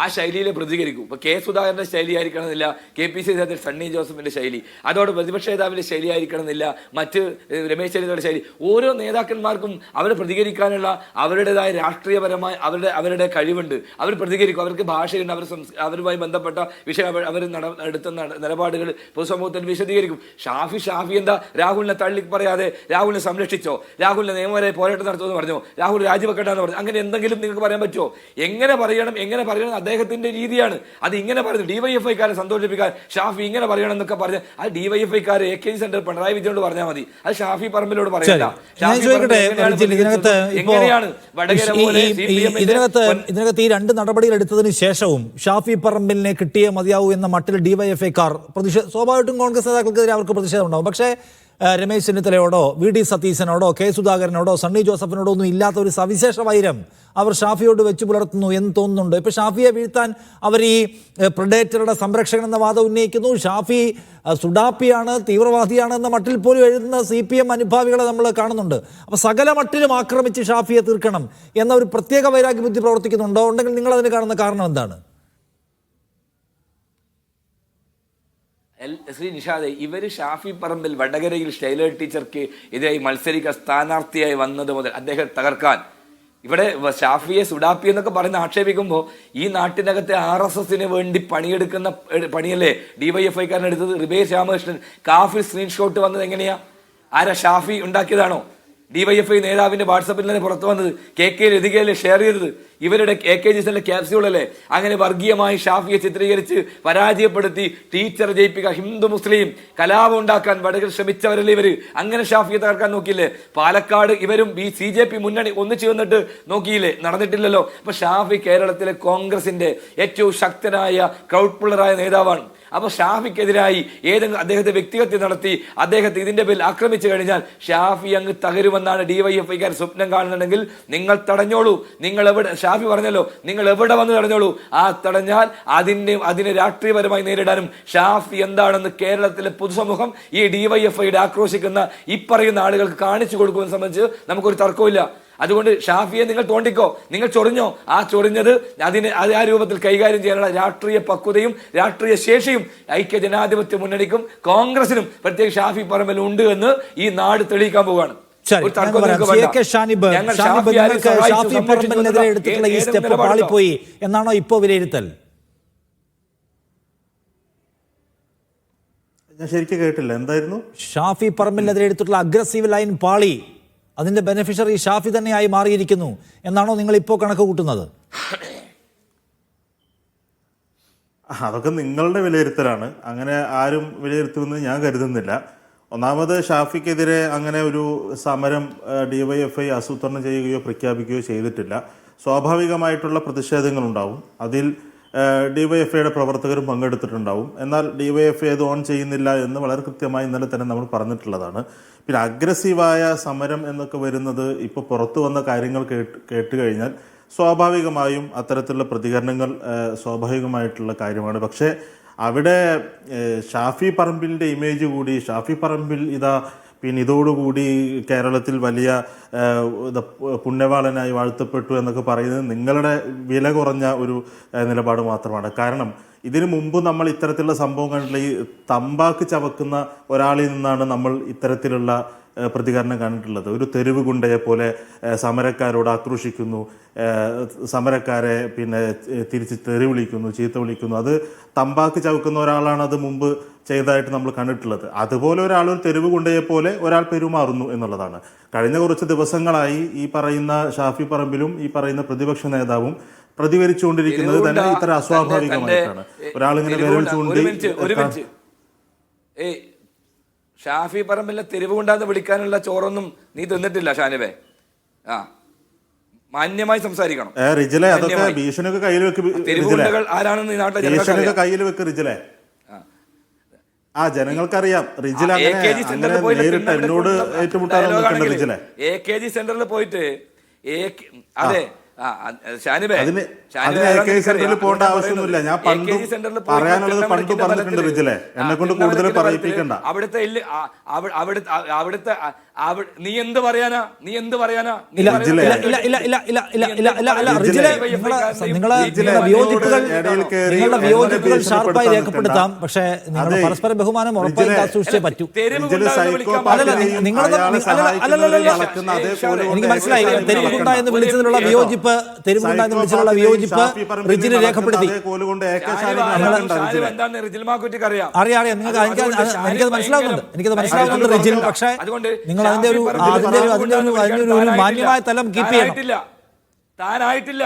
ആ ശൈലിയിൽ പ്രതികരിക്കും. ഇപ്പൊ K. സുധാകരന്റെ ശൈലി ആയിരിക്കണമെന്നില്ല, KPCC അധ്യക്ഷൻ സണ്ണി ജോസഫിന്റെ ശൈലി, അതോടെ പ്രതിപക്ഷ നേതാവിന്റെ ശൈലി ആയിരിക്കണമെന്നില്ല, മറ്റ് രമേശ് ചെന്നിത്തലയുടെ ശൈലി. ഓരോ നേതാക്കന്മാർക്കും അവർ പ്രതികരിക്കാനുള്ള അവരുടേതായ രാഷ്ട്രീയപരമായ അവരുടെ കഴിവുണ്ട്. അവർ പ്രതികരിക്കും, അവർക്ക് ഭാഷയുണ്ട്, അവരുമായി ബന്ധപ്പെട്ട വിഷയം അവർ എടുത്ത നിലപാടുകൾ പൊതുസമൂഹത്തിൽ വിശദീകരിക്കും. ഷാഫി എന്താ രാഹുലിനെ തള്ളി പറയാതെ രാഹുലിനെ സംരക്ഷിച്ചോ, രാഹുലിനെ നിയമപരമായി പോരാട്ടം നടത്തുമെന്ന് പറഞ്ഞോ, രാഹുൽ രാജിവെക്കണ്ടെന്ന് പറഞ്ഞു? അങ്ങനെ എന്തെങ്കിലും നിങ്ങൾക്ക് പറയാൻ പറ്റുമോ? എങ്ങനെ പറയണം അദ്ദേഹത്തിന്റെ രീതിയാണ് അത്. ഇങ്ങനെ പറയുന്നത് DYFIക്കാരെ സന്തോഷിപ്പിക്കാൻ ഷാഫി ഇങ്ങനെ പറയണം എന്നൊക്കെ പറഞ്ഞ് അത് DYFIക്കാരെ AKG സെന്റർ പിണറായി വിജയനോട് പറഞ്ഞാൽ മതി, അത് ഷാഫി പറമ്പിലോട് പറയില്ല. ഇതിനകത്ത് ഈ രണ്ട് നടപടികൾ എടുത്തതിന് ശേഷവും ഷാഫി പറമ്പിലിനെ കിട്ടിയേ മതിയാവൂ എന്ന മട്ടിൽ DYFIക്കാർ സ്വാഭാവികമായിട്ടും കോൺഗ്രസ് നേതാക്കൾക്കെതിരെ അവർക്ക് പ്രതിഷേധം ഉണ്ടാവും. പക്ഷേ രമേശ് ചെന്നിത്തലയോടോ VD സതീശനോടോ K. സുധാകരനോടോ സണ്ണി ജോസഫിനോടോ ഒന്നും ഇല്ലാത്ത ഒരു സവിശേഷ വൈരം അവർ ഷാഫിയോട് വെച്ച് പുലർത്തുന്നു എന്ന് തോന്നുന്നുണ്ട്. ഇപ്പൊ ഷാഫിയെ വീഴ്ത്താൻ അവർ ഈ പ്രഡേറ്ററുടെ സംരക്ഷകൻ എന്ന വാദം ഉന്നയിക്കുന്നു. ഷാഫി സുഡാപ്പിയാണ്, തീവ്രവാദിയാണ് എന്ന മട്ടിൽ പോലും എഴുതുന്ന CPM അനുഭാവികളെ നമ്മൾ കാണുന്നുണ്ട്. അപ്പൊ സകല മട്ടിലും ആക്രമിച്ച് ഷാഫിയെ തീർക്കണം എന്ന ഒരു പ്രത്യേക വൈരാഗ്യബുദ്ധി പ്രവർത്തിക്കുന്നുണ്ടോ? ഉണ്ടെങ്കിൽ നിങ്ങൾ അതിന് കാണുന്ന കാരണം എന്താണ്? ശ്രീ നിഷാദെ, ഇവർ ഷാഫി പറമ്പിൽ വടകരയിൽ ഷൈല ടീച്ചർക്ക് എതിരായി മത്സരിക്കാൻ സ്ഥാനാർത്ഥിയായി വന്നത് മുതൽ അദ്ദേഹം തകർക്കാൻ ഇവിടെ ഷാഫിയെ സുഡാപ്പി എന്നൊക്കെ പറഞ്ഞ് ആക്ഷേപിക്കുമ്പോൾ ഈ നാട്ടിനകത്തെ RSSന് വേണ്ടി പണിയെടുക്കുന്ന പണിയല്ലേ DYFIക്കാരൻ എടുത്തത്. റിബേഷ് രാമകൃഷ്ണൻ കാഫിൽ സ്ക്രീൻഷോട്ട് വന്നത് എങ്ങനെയാ? ആരാ? ഷാഫി ഉണ്ടാക്കിയതാണോ? DYFI നേതാവിന്റെ വാട്സപ്പിൽ തന്നെ പുറത്തു വന്നത് KK ലതികയല്ലേ ഷെയർ ചെയ്തത്? ഇവരുടെ AKGസിന്റെ ക്യാപ്സ്യൂളല്ലേ അങ്ങനെ വർഗീയമായി ഷാഫിയെ ചിത്രീകരിച്ച് പരാജയപ്പെടുത്തി ടീച്ചർ ജയിപ്പിക്കുക, ഹിന്ദു മുസ്ലിം കലാപം ഉണ്ടാക്കാൻ വടകര ശ്രമിച്ചവരല്ലേ ഇവര്? അങ്ങനെ ഷാഫിയെ തകർക്കാൻ നോക്കിയില്ലേ? പാലക്കാട് ഇവരും CJP മുന്നണി ഒന്നിച്ചു വന്നിട്ട് നോക്കിയില്ലേ? നടന്നിട്ടില്ലല്ലോ. അപ്പൊ ഷാഫി കേരളത്തിലെ കോൺഗ്രസിന്റെ ഏറ്റവും ശക്തനായ ക്രൗഡ് പുള്ളറായ നേതാവാണ്. അപ്പൊ ഷാഫിക്കെതിരായി ഏതെങ്കിലും അദ്ദേഹത്തെ വ്യക്തിഹത്യ നടത്തി അദ്ദേഹത്തെ ഇതിന്റെ പേരിൽ ആക്രമിച്ചു കഴിഞ്ഞാൽ ഷാഫി അങ്ങ് തകരുമെന്നാണ് DYFIക്കാർ സ്വപ്നം കാണുന്നുണ്ടെങ്കിൽ നിങ്ങൾ തടഞ്ഞോളൂ. നിങ്ങൾ എവിടെ, ഷാഫി പറഞ്ഞല്ലോ, നിങ്ങൾ എവിടെ വന്ന് തടഞ്ഞോളൂ. ആ തടഞ്ഞാൽ അതിനെ രാഷ്ട്രീയപരമായി നേരിടാനും ഷാഫി എന്താണെന്ന് കേരളത്തിലെ പൊതുസമൂഹം ഈ DYFIയുടെ ആക്രോശിക്കുന്ന ഈ പറയുന്ന ആളുകൾക്ക് കാണിച്ചു കൊടുക്കുമെന്ന് സംബന്ധിച്ച് നമുക്കൊരു തർക്കമില്ല. അതുകൊണ്ട് ഷാഫിയെ നിങ്ങൾ തോണ്ടിക്കോ, നിങ്ങൾ ചൊറിഞ്ഞോ. ആ ചൊറിഞ്ഞത് ആ രൂപത്തിൽ കൈകാര്യം ചെയ്യാനുള്ള രാഷ്ട്രീയ പക്വതയും രാഷ്ട്രീയ ശേഷിയും ഐക്യ ജനാധിപത്യ മുന്നണിക്കും കോൺഗ്രസിനും പ്രത്യേകിച്ച് ഷാഫി പറമ്പിൽ ഉണ്ട് എന്ന് ഈ നാട് തെളിയിക്കാൻ പോവുകയാണ്. പാളിപ്പോയി എന്നാണോ ഇപ്പോ വിലയിരുത്തൽ? ഞാൻ ശരിക്കും കേട്ടില്ല, എന്തായിരുന്നു? ഷാഫി പറമ്പിലിനെതിരെ എടുത്തിട്ടുള്ള അഗ്രസീവ് ലൈൻ പാളി, അതിന്റെ ബെനിഫിഷ്യറി ഷാഫി തന്നെയായി മാറിയിരിക്കുന്നു എന്നാണോ നിങ്ങൾ ഇപ്പോൾ കണക്ക് കൂട്ടുന്നത്? അതൊക്കെ നിങ്ങളുടെ വിലയിരുത്തലാണ്. അങ്ങനെ ആരും വിലയിരുത്തുമെന്ന് ഞാൻ കരുതുന്നില്ല. ഒന്നാമത് ഷാഫിക്കെതിരെ അങ്ങനെ ഒരു സമരം DYFI ആസൂത്രണം ചെയ്യുകയോ പ്രഖ്യാപിക്കുകയോ ചെയ്തിട്ടില്ല. സ്വാഭാവികമായിട്ടുള്ള പ്രതിഷേധങ്ങളുണ്ടാവും. അതിൽ DYFIയുടെ പ്രവർത്തകരും പങ്കെടുത്തിട്ടുണ്ടാവും. എന്നാൽ DYFI അത് ഓൺ ചെയ്യുന്നില്ല എന്ന് വളരെ കൃത്യമായി ഇന്നലെ തന്നെ നമ്മൾ പറഞ്ഞിട്ടുള്ളതാണ്. പിന്നെ അഗ്രസീവായ സമരം എന്നൊക്കെ വരുന്നത് ഇപ്പോൾ പുറത്തു വന്ന കാര്യങ്ങൾ കേട്ട് കഴിഞ്ഞാൽ സ്വാഭാവികമായും അത്തരത്തിലുള്ള പ്രതികരണങ്ങൾ സ്വാഭാവികമായിട്ടുള്ള കാര്യമാണ്. പക്ഷേ അവിടെ ഷാഫി പറമ്പിലിൻ്റെ ഇമേജ് കൂടി, ഷാഫി പറമ്പിൽ പിന്നെ ഇതോടുകൂടി കേരളത്തിൽ വലിയ പുണ്യവാളനായി വാഴ്ത്തപ്പെട്ടു എന്നൊക്കെ പറയുന്നത് നിങ്ങളുടെ വില കുറഞ്ഞ ഒരു നിലപാട് മാത്രമാണ്. കാരണം ഇതിനു മുമ്പ് നമ്മൾ ഇത്തരത്തിലുള്ള സംഭവം കണ്ടിട്ടുള്ള ഈ തമ്പാക്ക് ചവക്കുന്ന ഒരാളിൽ നിന്നാണ് നമ്മൾ ഇത്തരത്തിലുള്ള പ്രതികരണം കണ്ടിട്ടുള്ളത്. ഒരു തെരുവ് ഗുണ്ടയെ പോലെ സമരക്കാരോട് ആക്രോശിക്കുന്നു, സമരക്കാരെ പിന്നെ തിരിച്ച് തെറി വിളിക്കുന്നു, ചീത്ത വിളിക്കുന്നു. അത് തമ്പാക്ക് ചവക്കുന്ന ഒരാളാണ് അത് മുമ്പ് ചെയ്തതായിട്ട് നമ്മൾ കണ്ടിട്ടുള്ളത്. അതുപോലെ ഒരാൾ ഒരു തെരുവ് ഗുണ്ടയെ പോലെ ഒരാൾ പെരുമാറുന്നു എന്നുള്ളതാണ്. കഴിഞ്ഞ കുറച്ച് ദിവസങ്ങളായി ഈ പറയുന്ന ഷാഫി പറമ്പിലും ഈ പറയുന്ന പ്രതിപക്ഷ നേതാവും പ്രതികരിച്ചുകൊണ്ടിരിക്കുന്നത് തന്നെ ഇത്ര അസ്വാഭാവികമായിട്ടാണ്. ഒരാളിങ്ങനെ വിരൽ ചൂണ്ടി ഷാഫി പറമ്പിലെ തെരുവ് കൊണ്ടാന്ന് വിളിക്കാനുള്ള ചോറൊന്നും നീ തിന്നിട്ടില്ല ഷാനിബേ. മാന്യമായി സംസാരിക്കണം റിജിലെ. അതൊക്കെ ഭീഷണിയൊക്കെ കയ്യിൽ വെക്ക്. തെരുവുകൾ ആരാണെന്ന് ഈ നാട്ടിലെ ഭീഷണിയൊക്കെ കയ്യിൽ വെക്ക് റിജിലെ. ജനങ്ങൾക്കറിയാം റിജില നേരിട്ട് എന്നോട് ഏറ്റുമുട്ടാൻ നിൽക്കേണ്ട റിജിലെ. AKG സെന്ററിൽ പോയിട്ട് അതെ ഷാനിബേ സെന്ററിൽ പോകേണ്ട ആവശ്യമൊന്നുമില്ല. ഞാൻ പറയാനുള്ളത് പണ്ട് പറഞ്ഞിട്ടുണ്ട് റിജിലെ, എന്നെ കൊണ്ട് കൂടുതൽ പറയിപ്പിക്കണ്ട. അവിടുത്തെ നീ എന്ത് പറയാനാ? വിയോജിപ്പുകൾ ഷാർപ്പായി രേഖപ്പെടുത്താം, പക്ഷേ നിങ്ങൾ പരസ്പര ബഹുമാനം ഉറപ്പായി സൂക്ഷിച്ചേ പറ്റൂ. എനിക്ക് മനസ്സിലായി. തെരുവുകുണ്ട എന്ന് വിളിച്ചതിലുള്ള വിയോജിപ്പ് റിജിൽ രേഖപ്പെടുത്തി. അറിയാം, എനിക്കത് മനസ്സിലാവുന്നുണ്ട് റിജിൽ. പക്ഷേ നിങ്ങൾ അതിന്റെ ഒരു മാന്യമായ തലം കീപ്പ് ചെയ്യണം. താനായിട്ടില്ല.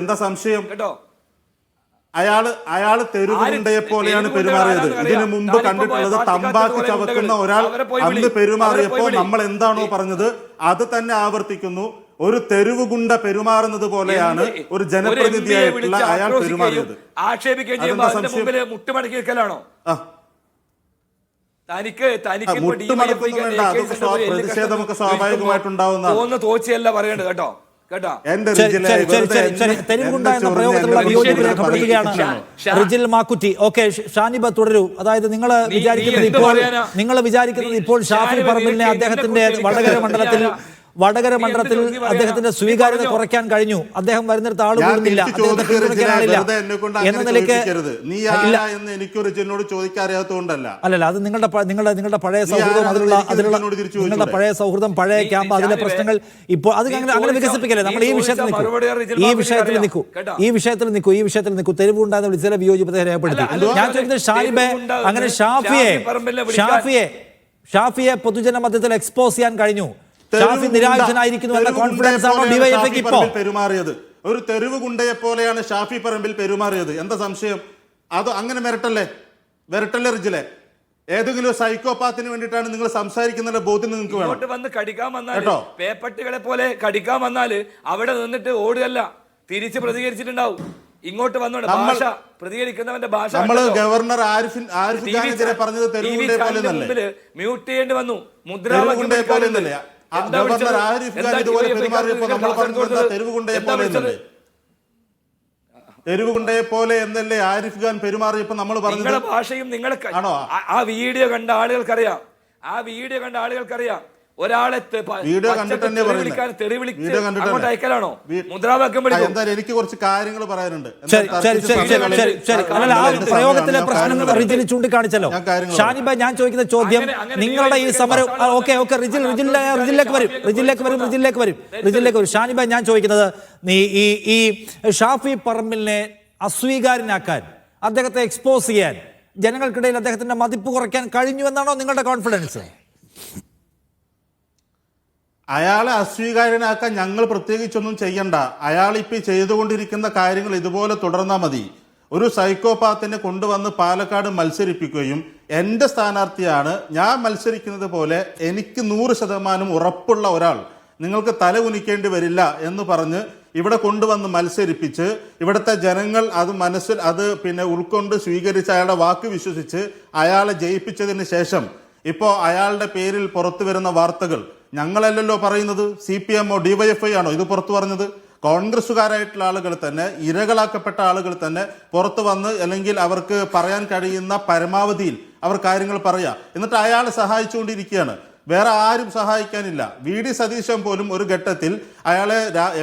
എന്താ സംശയം? കേട്ടോ, അയാള് തെരുവുണ്ടയെ പോലെയാണ് പെരുമാറിയത്. ഇതിനു മുമ്പ് കണ്ടിട്ടുള്ളത് തമ്പാക്ക് ചവക്കുന്ന ഒരാൾ അന്ന് പെരുമാറിയപ്പോൾ നമ്മൾ എന്താണോ പറഞ്ഞത് അത് തന്നെ ആവർത്തിക്കുന്നു. ഒരു തെരുവ് ഗുണ്ട പെരുമാറുന്നത് പോലെയാണ് ഒരു ജനപ്രതിനിധിയായിട്ടുള്ള അയാൾ പെരുമാറിയത്. ആക്ഷേപിക്കുകയും ചെയ്യുമ്പോൾ മുട്ടുമടക്കി വെക്കലാണോ? പ്രതിഷേധമൊക്കെ സ്വാഭാവികമായിട്ടുണ്ടാവുന്ന തോച്ചിയല്ല പറയേണ്ടത് കേട്ടോ. തെരുവുകുണ്ട എന്ന പ്രയോഗത്തിലുള്ള വിയോജിപ്പ് രേഖപ്പെടുത്തുകയാണ് റിജിൽ മാക്കുറ്റി. ഓക്കെ, ഷാനിബ തുടരൂ. അതായത് നിങ്ങൾ വിചാരിക്കുന്നത് ഇപ്പോൾ ഷാഫി പറമ്പിലിനെ അദ്ദേഹത്തിന്റെ വടകര മണ്ഡലത്തിൽ വടകര മണ്ഡലത്തിൽ അദ്ദേഹത്തിന്റെ സ്വീകാര്യത കുറയ്ക്കാൻ കഴിഞ്ഞു. അദ്ദേഹം വരുന്നിടത്ത് ആൾ കൂടുന്നില്ല, അദ്ദേഹത്തെ പിന്തുണയ്ക്കാനാളില്ല എന്ന നിലയ്ക്ക് എനിക്കൊരു ചോദിക്കാറിയാത്തതുകൊണ്ടല്ല. അല്ലല്ല, അത് നിങ്ങളുടെ പഴയ സൗഹൃദം, അതിലുള്ള നിങ്ങളുടെ പഴയ സൗഹൃദം, പഴയ ക്യാമ്പ്, അതിലെ പ്രശ്നങ്ങൾ ഇപ്പോൾ അത് അങ്ങനെ വികസിപ്പിക്കല്ലേ. നമ്മൾ ഈ വിഷയത്തിൽ നിൽക്കൂ. തെരുവുണ്ടാകുന്ന ചില വിയോജിപ്പത്തെ രേഖപ്പെടുത്തി. ഞാൻ ചോദിക്കുന്നത് ഷാനിബെ, അങ്ങനെ ഷാഫിയെ പൊതുജന മധ്യത്തിൽ എക്സ്പോസ് ചെയ്യാൻ കഴിഞ്ഞു? ഷാഫി നിരായുധനായിരിക്കുന്നു എന്ന കോൺഫിഡൻസ് ആണോ ഡിവൈഎഫ്ഐക്ക് ഇപ്പോൾ? പെരുമാറിയത് ഒരു തെരുവ് ഗുണ്ടയെ പോലെയാണ് ഷാഫി പറമ്പിൽ പെരുമാറിയത്. എന്താ സംശയം? അത് അങ്ങനെ വരട്ടല്ലേ റിജിലെ? ഏതെങ്കിലും സൈക്കോപാത്തിന് വേണ്ടിയിട്ടാണ് നിങ്ങൾ സംസാരിക്കുന്ന ബോധ്യം നിങ്ങൾക്ക് വേണം. വന്ന് കടിക്കാൻ വന്നാൽ, പേപ്പട്ടികളെ പോലെ കടിക്കാൻ വന്നാല് അവിടെ നിന്നിട്ട് ഓടുകയല്ല, തിരിച്ച് പ്രതികരിച്ചിട്ടുണ്ടാവും. ഇങ്ങോട്ട് വന്നോണ്ട് ഭാഷ പ്രതികരിക്കുന്നവന്റെ ഭാഷ. നമ്മള് ഗവർണർ ആരിഫ് ഖാനെതിരെ പറഞ്ഞത് തെരുവുണ്ടേ പോലെ മ്യൂട്ട് ചെയ്യേണ്ടി വന്നു. മുദ്രാവാക്യം പോലെ ഗവർണർ ആരിഫ് ഖാൻ ഇതുപോലെ പെരുമാറിയപ്പോ നമ്മൾ പറഞ്ഞത് തെരുവുകുണ്ടയെ പോലെ എന്നല്ലേ? തെരുവുകുണ്ടയെ പോലെ എന്നല്ലേ ആരിഫ് ഖാൻ പെരുമാറിയപ്പോ നമ്മൾ പറഞ്ഞത്? ഭാഷയും നിങ്ങളെ ആ വീഡിയോ കണ്ട ആളുകൾക്കറിയാം. ഒരാളെ അയക്കലാണോ മുദ്രാവാക്യം? എന്തായാലും എനിക്ക് കുറച്ച് കാര്യങ്ങൾ പറയാനുണ്ട്. പ്രയോഗത്തിലെ പ്രശ്നങ്ങൾ റിജിൽ ചൂണ്ടിക്കാണിച്ചല്ലോ. ഷാനിബ, ഞാൻ ചോദിക്കുന്ന ചോദ്യം, നിങ്ങളുടെ ഈ സമരം റിജിലേക്ക് വരും. ഷാനിബ, ഞാൻ ചോദിക്കുന്നത്, ഈ ഷാഫി പറമ്പിലിനെ അസ്വീകാര്യനാക്കാൻ, അദ്ദേഹത്തെ എക്സ്പോസ് ചെയ്യാൻ, ജനങ്ങൾക്കിടയിൽ അദ്ദേഹത്തിന്റെ മതിപ്പ് കുറയ്ക്കാൻ കഴിഞ്ഞു എന്നാണോ നിങ്ങളുടെ കോൺഫിഡൻസ്? അയാളെ അസ്വീകാര്യനാക്കാൻ ഞങ്ങൾ പ്രത്യേകിച്ചൊന്നും ചെയ്യണ്ട. അയാൾ ഇപ്പം ചെയ്തുകൊണ്ടിരിക്കുന്ന കാര്യങ്ങൾ ഇതുപോലെ തുടർന്നാൽ മതി. ഒരു സൈക്കോപാത്തിനെ കൊണ്ടുവന്ന് പാലക്കാട് മത്സരിപ്പിക്കുകയും എൻ്റെ സ്ഥാനാർത്ഥിയാണ്, ഞാൻ മത്സരിക്കുന്നത് പോലെ എനിക്ക് 100% ഉറപ്പുള്ള ഒരാൾ, നിങ്ങൾക്ക് തല കുനിക്കേണ്ടി വരില്ല എന്ന് പറഞ്ഞ് ഇവിടെ കൊണ്ടുവന്ന് മത്സരിപ്പിച്ച് ഇവിടുത്തെ ജനങ്ങൾ അത് ഉൾക്കൊണ്ട് സ്വീകരിച്ച് അയാളുടെ വാക്ക് വിശ്വസിച്ച് അയാളെ ജയിപ്പിച്ചതിന് ശേഷം ഇപ്പോൾ അയാളുടെ പേരിൽ പുറത്തു വരുന്ന വാർത്തകൾ ഞങ്ങളല്ലല്ലോ പറയുന്നത്. CPM DYFI ആണോ ഇത് പുറത്തു പറഞ്ഞത്? കോൺഗ്രസ്സുകാരായിട്ടുള്ള ആളുകൾ തന്നെ, ഇരകളാക്കപ്പെട്ട ആളുകൾ തന്നെ പുറത്തു വന്ന്, അല്ലെങ്കിൽ അവർക്ക് പറയാൻ കഴിയുന്ന പരമാവധിയിൽ അവർ കാര്യങ്ങൾ പറയാം. എന്നിട്ട് അയാളെ സഹായിച്ചുകൊണ്ടിരിക്കുകയാണ്. വേറെ ആരും സഹായിക്കാനില്ല. VD സതീശൻ പോലും ഒരു ഘട്ടത്തിൽ അയാളെ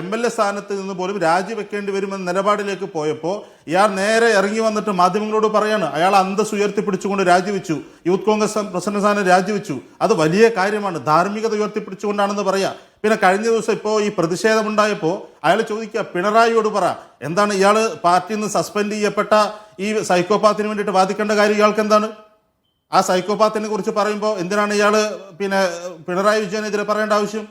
MLA സ്ഥാനത്ത് നിന്ന് പോലും രാജിവെക്കേണ്ടി വരുമെന്ന നിലപാടിലേക്ക് പോയപ്പോൾ ഇയാൾ നേരെ ഇറങ്ങി വന്നിട്ട് മാധ്യമങ്ങളോട് പറയാണ് അയാൾ അന്തസ് ഉയർത്തിപ്പിടിച്ചുകൊണ്ട് രാജിവെച്ചു, യൂത്ത് കോൺഗ്രസ് പ്രസിഡന്റ് സ്ഥാനം രാജിവെച്ചു. അത് വലിയ കാര്യമാണ്, ധാർമ്മികത ഉയർത്തിപ്പിടിച്ചുകൊണ്ടാണെന്ന് പറയാം. പിന്നെ കഴിഞ്ഞ ദിവസം ഇപ്പോൾ ഈ പ്രതിഷേധമുണ്ടായപ്പോൾ അയാൾ ചോദിക്കുക, പിണറായിയോട് പറ, എന്താണ് ഇയാൾ പാർട്ടിയിൽ നിന്ന് സസ്പെൻഡ് ചെയ്യപ്പെട്ട ഈ സൈക്കോപാത്തിന് വേണ്ടിയിട്ട് വാദിക്കേണ്ട കാര്യം ഇയാൾക്ക് എന്താണ്? ആ സൈക്കോപാത്തിനെ കുറിച്ച് പറയുമ്പോൾ എന്തിനാണ് ഇയാൾ പിണറായി വിജയനെതിരെ പറയേണ്ട ആവശ്യം?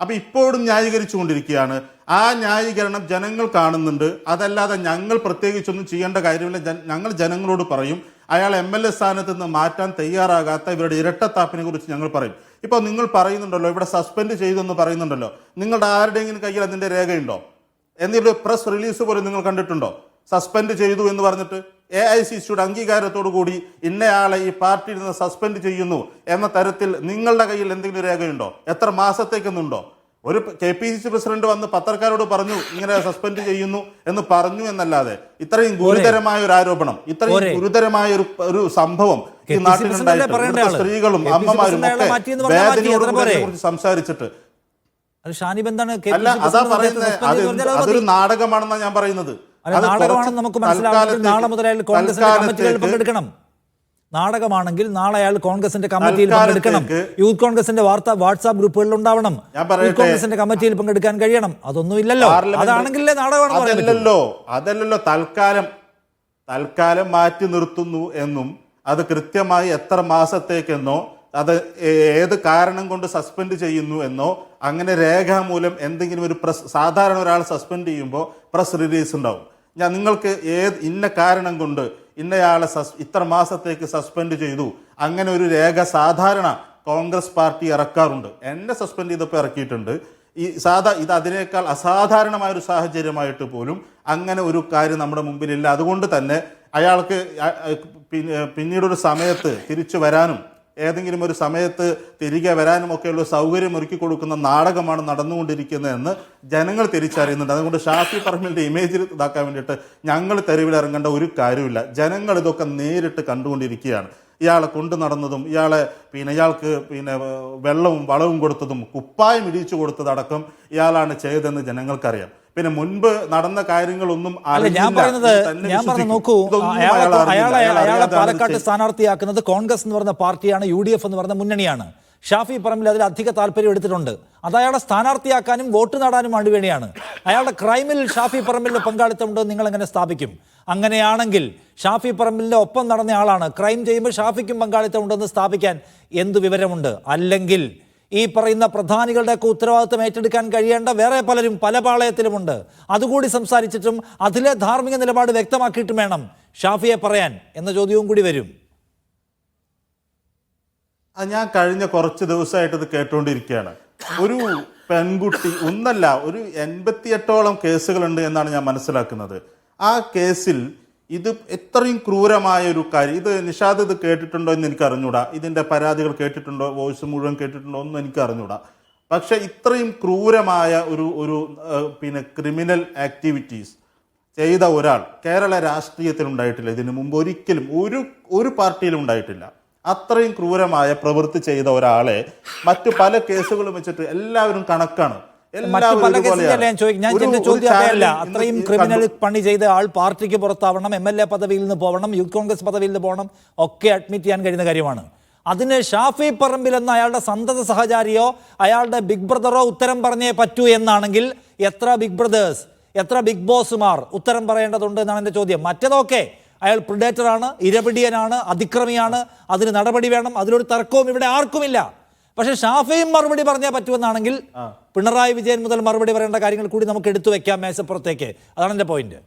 അപ്പം ഇപ്പോഴും ന്യായീകരിച്ചു കൊണ്ടിരിക്കുകയാണ്. ആ ന്യായീകരണം ജനങ്ങൾ കാണുന്നുണ്ട്. അതല്ലാതെ ഞങ്ങൾ പ്രത്യേകിച്ചൊന്നും ചെയ്യേണ്ട കാര്യമില്ല. ഞങ്ങൾ ജനങ്ങളോട് പറയും, അയാൾ MLA സ്ഥാനത്ത് നിന്ന് മാറ്റാൻ തയ്യാറാകാത്ത ഇവരുടെ ഇരട്ടത്താപ്പിനെ കുറിച്ച് ഞങ്ങൾ പറയും. ഇപ്പോൾ നിങ്ങൾ പറയുന്നുണ്ടല്ലോ ഇവിടെ സസ്പെൻഡ് ചെയ്തെന്ന് പറയുന്നുണ്ടല്ലോ, നിങ്ങളുടെ ആരുടെയെങ്കിലും കയ്യിൽ അതിൻ്റെ രേഖയുണ്ടോ? എന്തെങ്കിലും പ്രസ് റിലീസ് പോലും നിങ്ങൾ കണ്ടിട്ടുണ്ടോ? സസ്പെൻഡ് ചെയ്തു എന്ന് പറഞ്ഞിട്ട് AICCയുടെ അംഗീകാരത്തോടു കൂടി ഇന്നയാളെ ഈ പാർട്ടിയിൽ നിന്ന് സസ്പെൻഡ് ചെയ്യുന്നു എന്ന തരത്തിൽ നിങ്ങളുടെ കയ്യിൽ എന്തെങ്കിലും രേഖയുണ്ടോ? എത്ര മാസത്തേക്കെന്നുണ്ടോ? ഒരു KPCC പ്രസിഡന്റ് വന്ന് പത്രക്കാരോട് പറഞ്ഞു ഇങ്ങനെ സസ്പെൻഡ് ചെയ്യുന്നു എന്ന് പറഞ്ഞു എന്നല്ലാതെ ഇത്രയും ഗുരുതരമായ ഒരു ആരോപണം, ഇത്രയും ഗുരുതരമായ ഒരു സംഭവം ഈ നാട്ടിലുണ്ടായിട്ട് സ്ത്രീകളും അമ്മമാരും ഒക്കെ വേദനയോടുകൂടി കുറിച്ച് സംസാരിച്ചിട്ട് അല്ല, അതാ പറയുന്നത് അതൊരു നാടകമാണെന്നാണ് ഞാൻ പറയുന്നത്. നാടകമാണെന്ന് നമുക്ക് മനസ്സിലാവുമെങ്കിൽ നാളെ മുതൽ അയാൾ കോൺഗ്രസിന്റെ കമ്മിറ്റികളിൽ പങ്കെടുക്കണം. നാടകമാണെങ്കിൽ നാളെ അയാൾ കോൺഗ്രസിന്റെ കമ്മിറ്റിയിൽ പങ്കെടുക്കണം. യൂത്ത് കോൺഗ്രസിന്റെ വാട്സാപ്പ് ഗ്രൂപ്പുകളിൽ ഉണ്ടാവണം. യൂത്ത് കോൺഗ്രസിന്റെ കമ്മിറ്റിയിൽ പങ്കെടുക്കാൻ കഴിയണം. അതൊന്നും ഇല്ലല്ലോ. അതാണെങ്കിലേ നാടകമാണെന്ന് അതല്ലല്ലോ തൽക്കാലം മാറ്റി നിർത്തുന്നു എന്നും അത് കൃത്യമായി എത്ര മാസത്തേക്കെന്നോ അത് ഏത് കാരണം കൊണ്ട് സസ്പെൻഡ് ചെയ്യുന്നു എന്നോ അങ്ങനെ രേഖാമൂലം എന്തെങ്കിലും ഒരു സാധാരണ ഒരാൾ സസ്പെൻഡ് ചെയ്യുമ്പോൾ പ്രസ് റിലീസ് ഉണ്ടാവും. നിങ്ങൾക്ക് ഇന്ന കാരണം കൊണ്ട് ഇന്നയാളെ ഇത്ര മാസത്തേക്ക് സസ്പെൻഡ് ചെയ്തു, അങ്ങനെ ഒരു രേഖ സാധാരണ കോൺഗ്രസ് പാർട്ടി ഇറക്കാറുണ്ട്. എന്നെ സസ്പെൻഡ് ചെയ്തപ്പോൾ ഇറക്കിയിട്ടുണ്ട്. ഇത് അതിനേക്കാൾ അസാധാരണമായൊരു സാഹചര്യമായിട്ട് പോലും അങ്ങനെ ഒരു കാര്യം നമ്മുടെ മുമ്പിലില്ല. അതുകൊണ്ട് തന്നെ അയാൾക്ക് പിന്നീടൊരു സമയത്ത് തിരിച്ചു വരാനും ഏതെങ്കിലും ഒരു സമയത്ത് തിരികെ വരാനും ഒക്കെയുള്ള സൗകര്യം ഒരുക്കി കൊടുക്കുന്ന നാടകമാണ് നടന്നുകൊണ്ടിരിക്കുന്നതെന്ന് ജനങ്ങൾ തിരിച്ചറിയുന്നുണ്ട്. അതുകൊണ്ട് ഷാഫി പറമ്പിലിന്റെ ഇമേജ് ഇതാക്കാൻ വേണ്ടിയിട്ട് ഞങ്ങൾ തെരുവിലിറങ്ങേണ്ട ഒരു കാര്യമില്ല. ജനങ്ങൾ ഇതൊക്കെ നേരിട്ട് കണ്ടുകൊണ്ടിരിക്കുകയാണ്. ഇയാളെ കൊണ്ടു നടന്നതും ഇയാൾക്ക് വെള്ളവും വളവും കൊടുത്തതും കുപ്പായം ഇടിച്ചു കൊടുത്തതടക്കം ഇയാളാണ് ചെയ്തതെന്ന് ജനങ്ങൾക്കറിയാം. പിന്നെ മുൻപ് നടന്ന കാര്യങ്ങളൊന്നും അല്ല, ഞാൻ പറഞ്ഞു നോക്കൂ, അയാളെ പാലക്കാട്ട് സ്ഥാനാർത്ഥിയാക്കുന്നത് കോൺഗ്രസ് എന്ന് പറഞ്ഞ പാർട്ടിയാണ്, UDF എന്ന് പറഞ്ഞ മുന്നണിയാണ്. ഷാഫി പറമ്പിൽ അതിൽ അധിക താല്പര്യം എടുത്തിട്ടുണ്ട്. അത് അയാളെ സ്ഥാനാർത്ഥിയാക്കാനും വോട്ട് നേടാനും വേണ്ടിയാണ്. അയാളുടെ ക്രൈമിൽ ഷാഫി പറമ്പിലിന്റെ പങ്കാളിത്തം ഉണ്ടെന്ന് നിങ്ങൾ എങ്ങനെ സ്ഥാപിക്കും? അങ്ങനെയാണെങ്കിൽ ഷാഫി പറമ്പിലിന്റെ ഒപ്പം നടന്ന ആളാണ്, ക്രൈം ചെയ്യുമ്പോൾ ഷാഫിക്കും പങ്കാളിത്തം ഉണ്ടെന്ന് സ്ഥാപിക്കാൻ എന്ത് വിവരമുണ്ട്? അല്ലെങ്കിൽ ഈ പറയുന്ന പ്രധാനികളുടെയൊക്കെ ഉത്തരവാദിത്വം ഏറ്റെടുക്കാൻ കഴിയേണ്ട വേറെ പലരും പല പാളയത്തിലുമുണ്ട്. അതുകൂടി സംസാരിച്ചിട്ടും അതിലെ ധാർമ്മിക നിലപാട് വ്യക്തമാക്കിയിട്ടും വേണം ഷാഫിയെ പറയാൻ എന്ന ചോദ്യവും കൂടി വരും. ഞാൻ കഴിഞ്ഞ കുറച്ച് ദിവസമായിട്ട് ഇത് കേട്ടുകൊണ്ടിരിക്കുകയാണ്. ഒരു പെൺകുട്ടി ഒന്നല്ല, ഒരു 88ഓളം കേസുകളുണ്ട് എന്നാണ് ഞാൻ മനസ്സിലാക്കുന്നത്. ആ കേസിൽ ഇത് എത്രയും ക്രൂരമായ ഒരു കാര്യം, ഇത് നിഷാദ് ഇത് കേട്ടിട്ടുണ്ടോ എന്ന് എനിക്ക് അറിഞ്ഞൂടാ, ഇതിൻ്റെ പരാതികൾ കേട്ടിട്ടുണ്ടോ, വോയിസ് മുഴുവൻ കേട്ടിട്ടുണ്ടോ ഒന്നും എനിക്ക് അറിഞ്ഞൂടാ. പക്ഷെ ഇത്രയും ക്രൂരമായ ഒരു ക്രിമിനൽ ആക്ടിവിറ്റീസ് ചെയ്ത ഒരാൾ കേരള രാഷ്ട്രീയത്തിൽ ഉണ്ടായിട്ടില്ല. ഇതിനു മുമ്പ് ഒരിക്കലും ഒരു പാർട്ടിയിലും ഉണ്ടായിട്ടില്ല. അത്രയും ക്രൂരമായ പ്രവൃത്തി ചെയ്ത ഒരാളെ മറ്റു പല കേസുകളും വെച്ചിട്ട് എല്ലാവരും കണക്കാണ്. അത്രയും ക്രിമിനൽ പണി ചെയ്ത ആൾ പാർട്ടിക്ക് പുറത്താവണം, MLA പദവിയിൽ നിന്ന് പോകണം, യൂത്ത് കോൺഗ്രസ് പദവിയിൽ നിന്ന് പോകണം, ഒക്കെ അഡ്മിറ്റ് ചെയ്യാൻ കഴിയുന്ന കാര്യമാണ്. അതിന് ഷാഫി പറമ്പിൽ എന്ന അയാളുടെ സന്തത സഹചാരിയോ അയാളുടെ ബിഗ് ബ്രദറോ ഉത്തരം പറഞ്ഞേ പറ്റൂ എന്നാണെങ്കിൽ എത്ര ബിഗ് ബ്രദേഴ്സ്, എത്ര ബിഗ് ബോസുമാർ ഉത്തരം പറയേണ്ടതുണ്ട് എന്നാണ് എൻ്റെ ചോദ്യം. മറ്റേതൊക്കെ അയാൾ പ്രിഡേറ്ററാണ്, ഇരപിടിയനാണ്, അതിക്രമിയാണ്, അതിന് നടപടി വേണം, അതിലൊരു തർക്കവും ഇവിടെ ആർക്കുമില്ല. പക്ഷെ ഷാഫിയും മറുപടി പറഞ്ഞേ പറ്റുമെന്നാണെങ്കിൽ പിണറായി വിജയൻ മുതൽ മറുപടി പറയേണ്ട കാര്യങ്ങൾ കൂടി നമുക്ക് എടുത്തു വെക്കാം മേശപ്പുറത്തേക്ക്. അതാണ് എൻ്റെ പോയിന്റ്.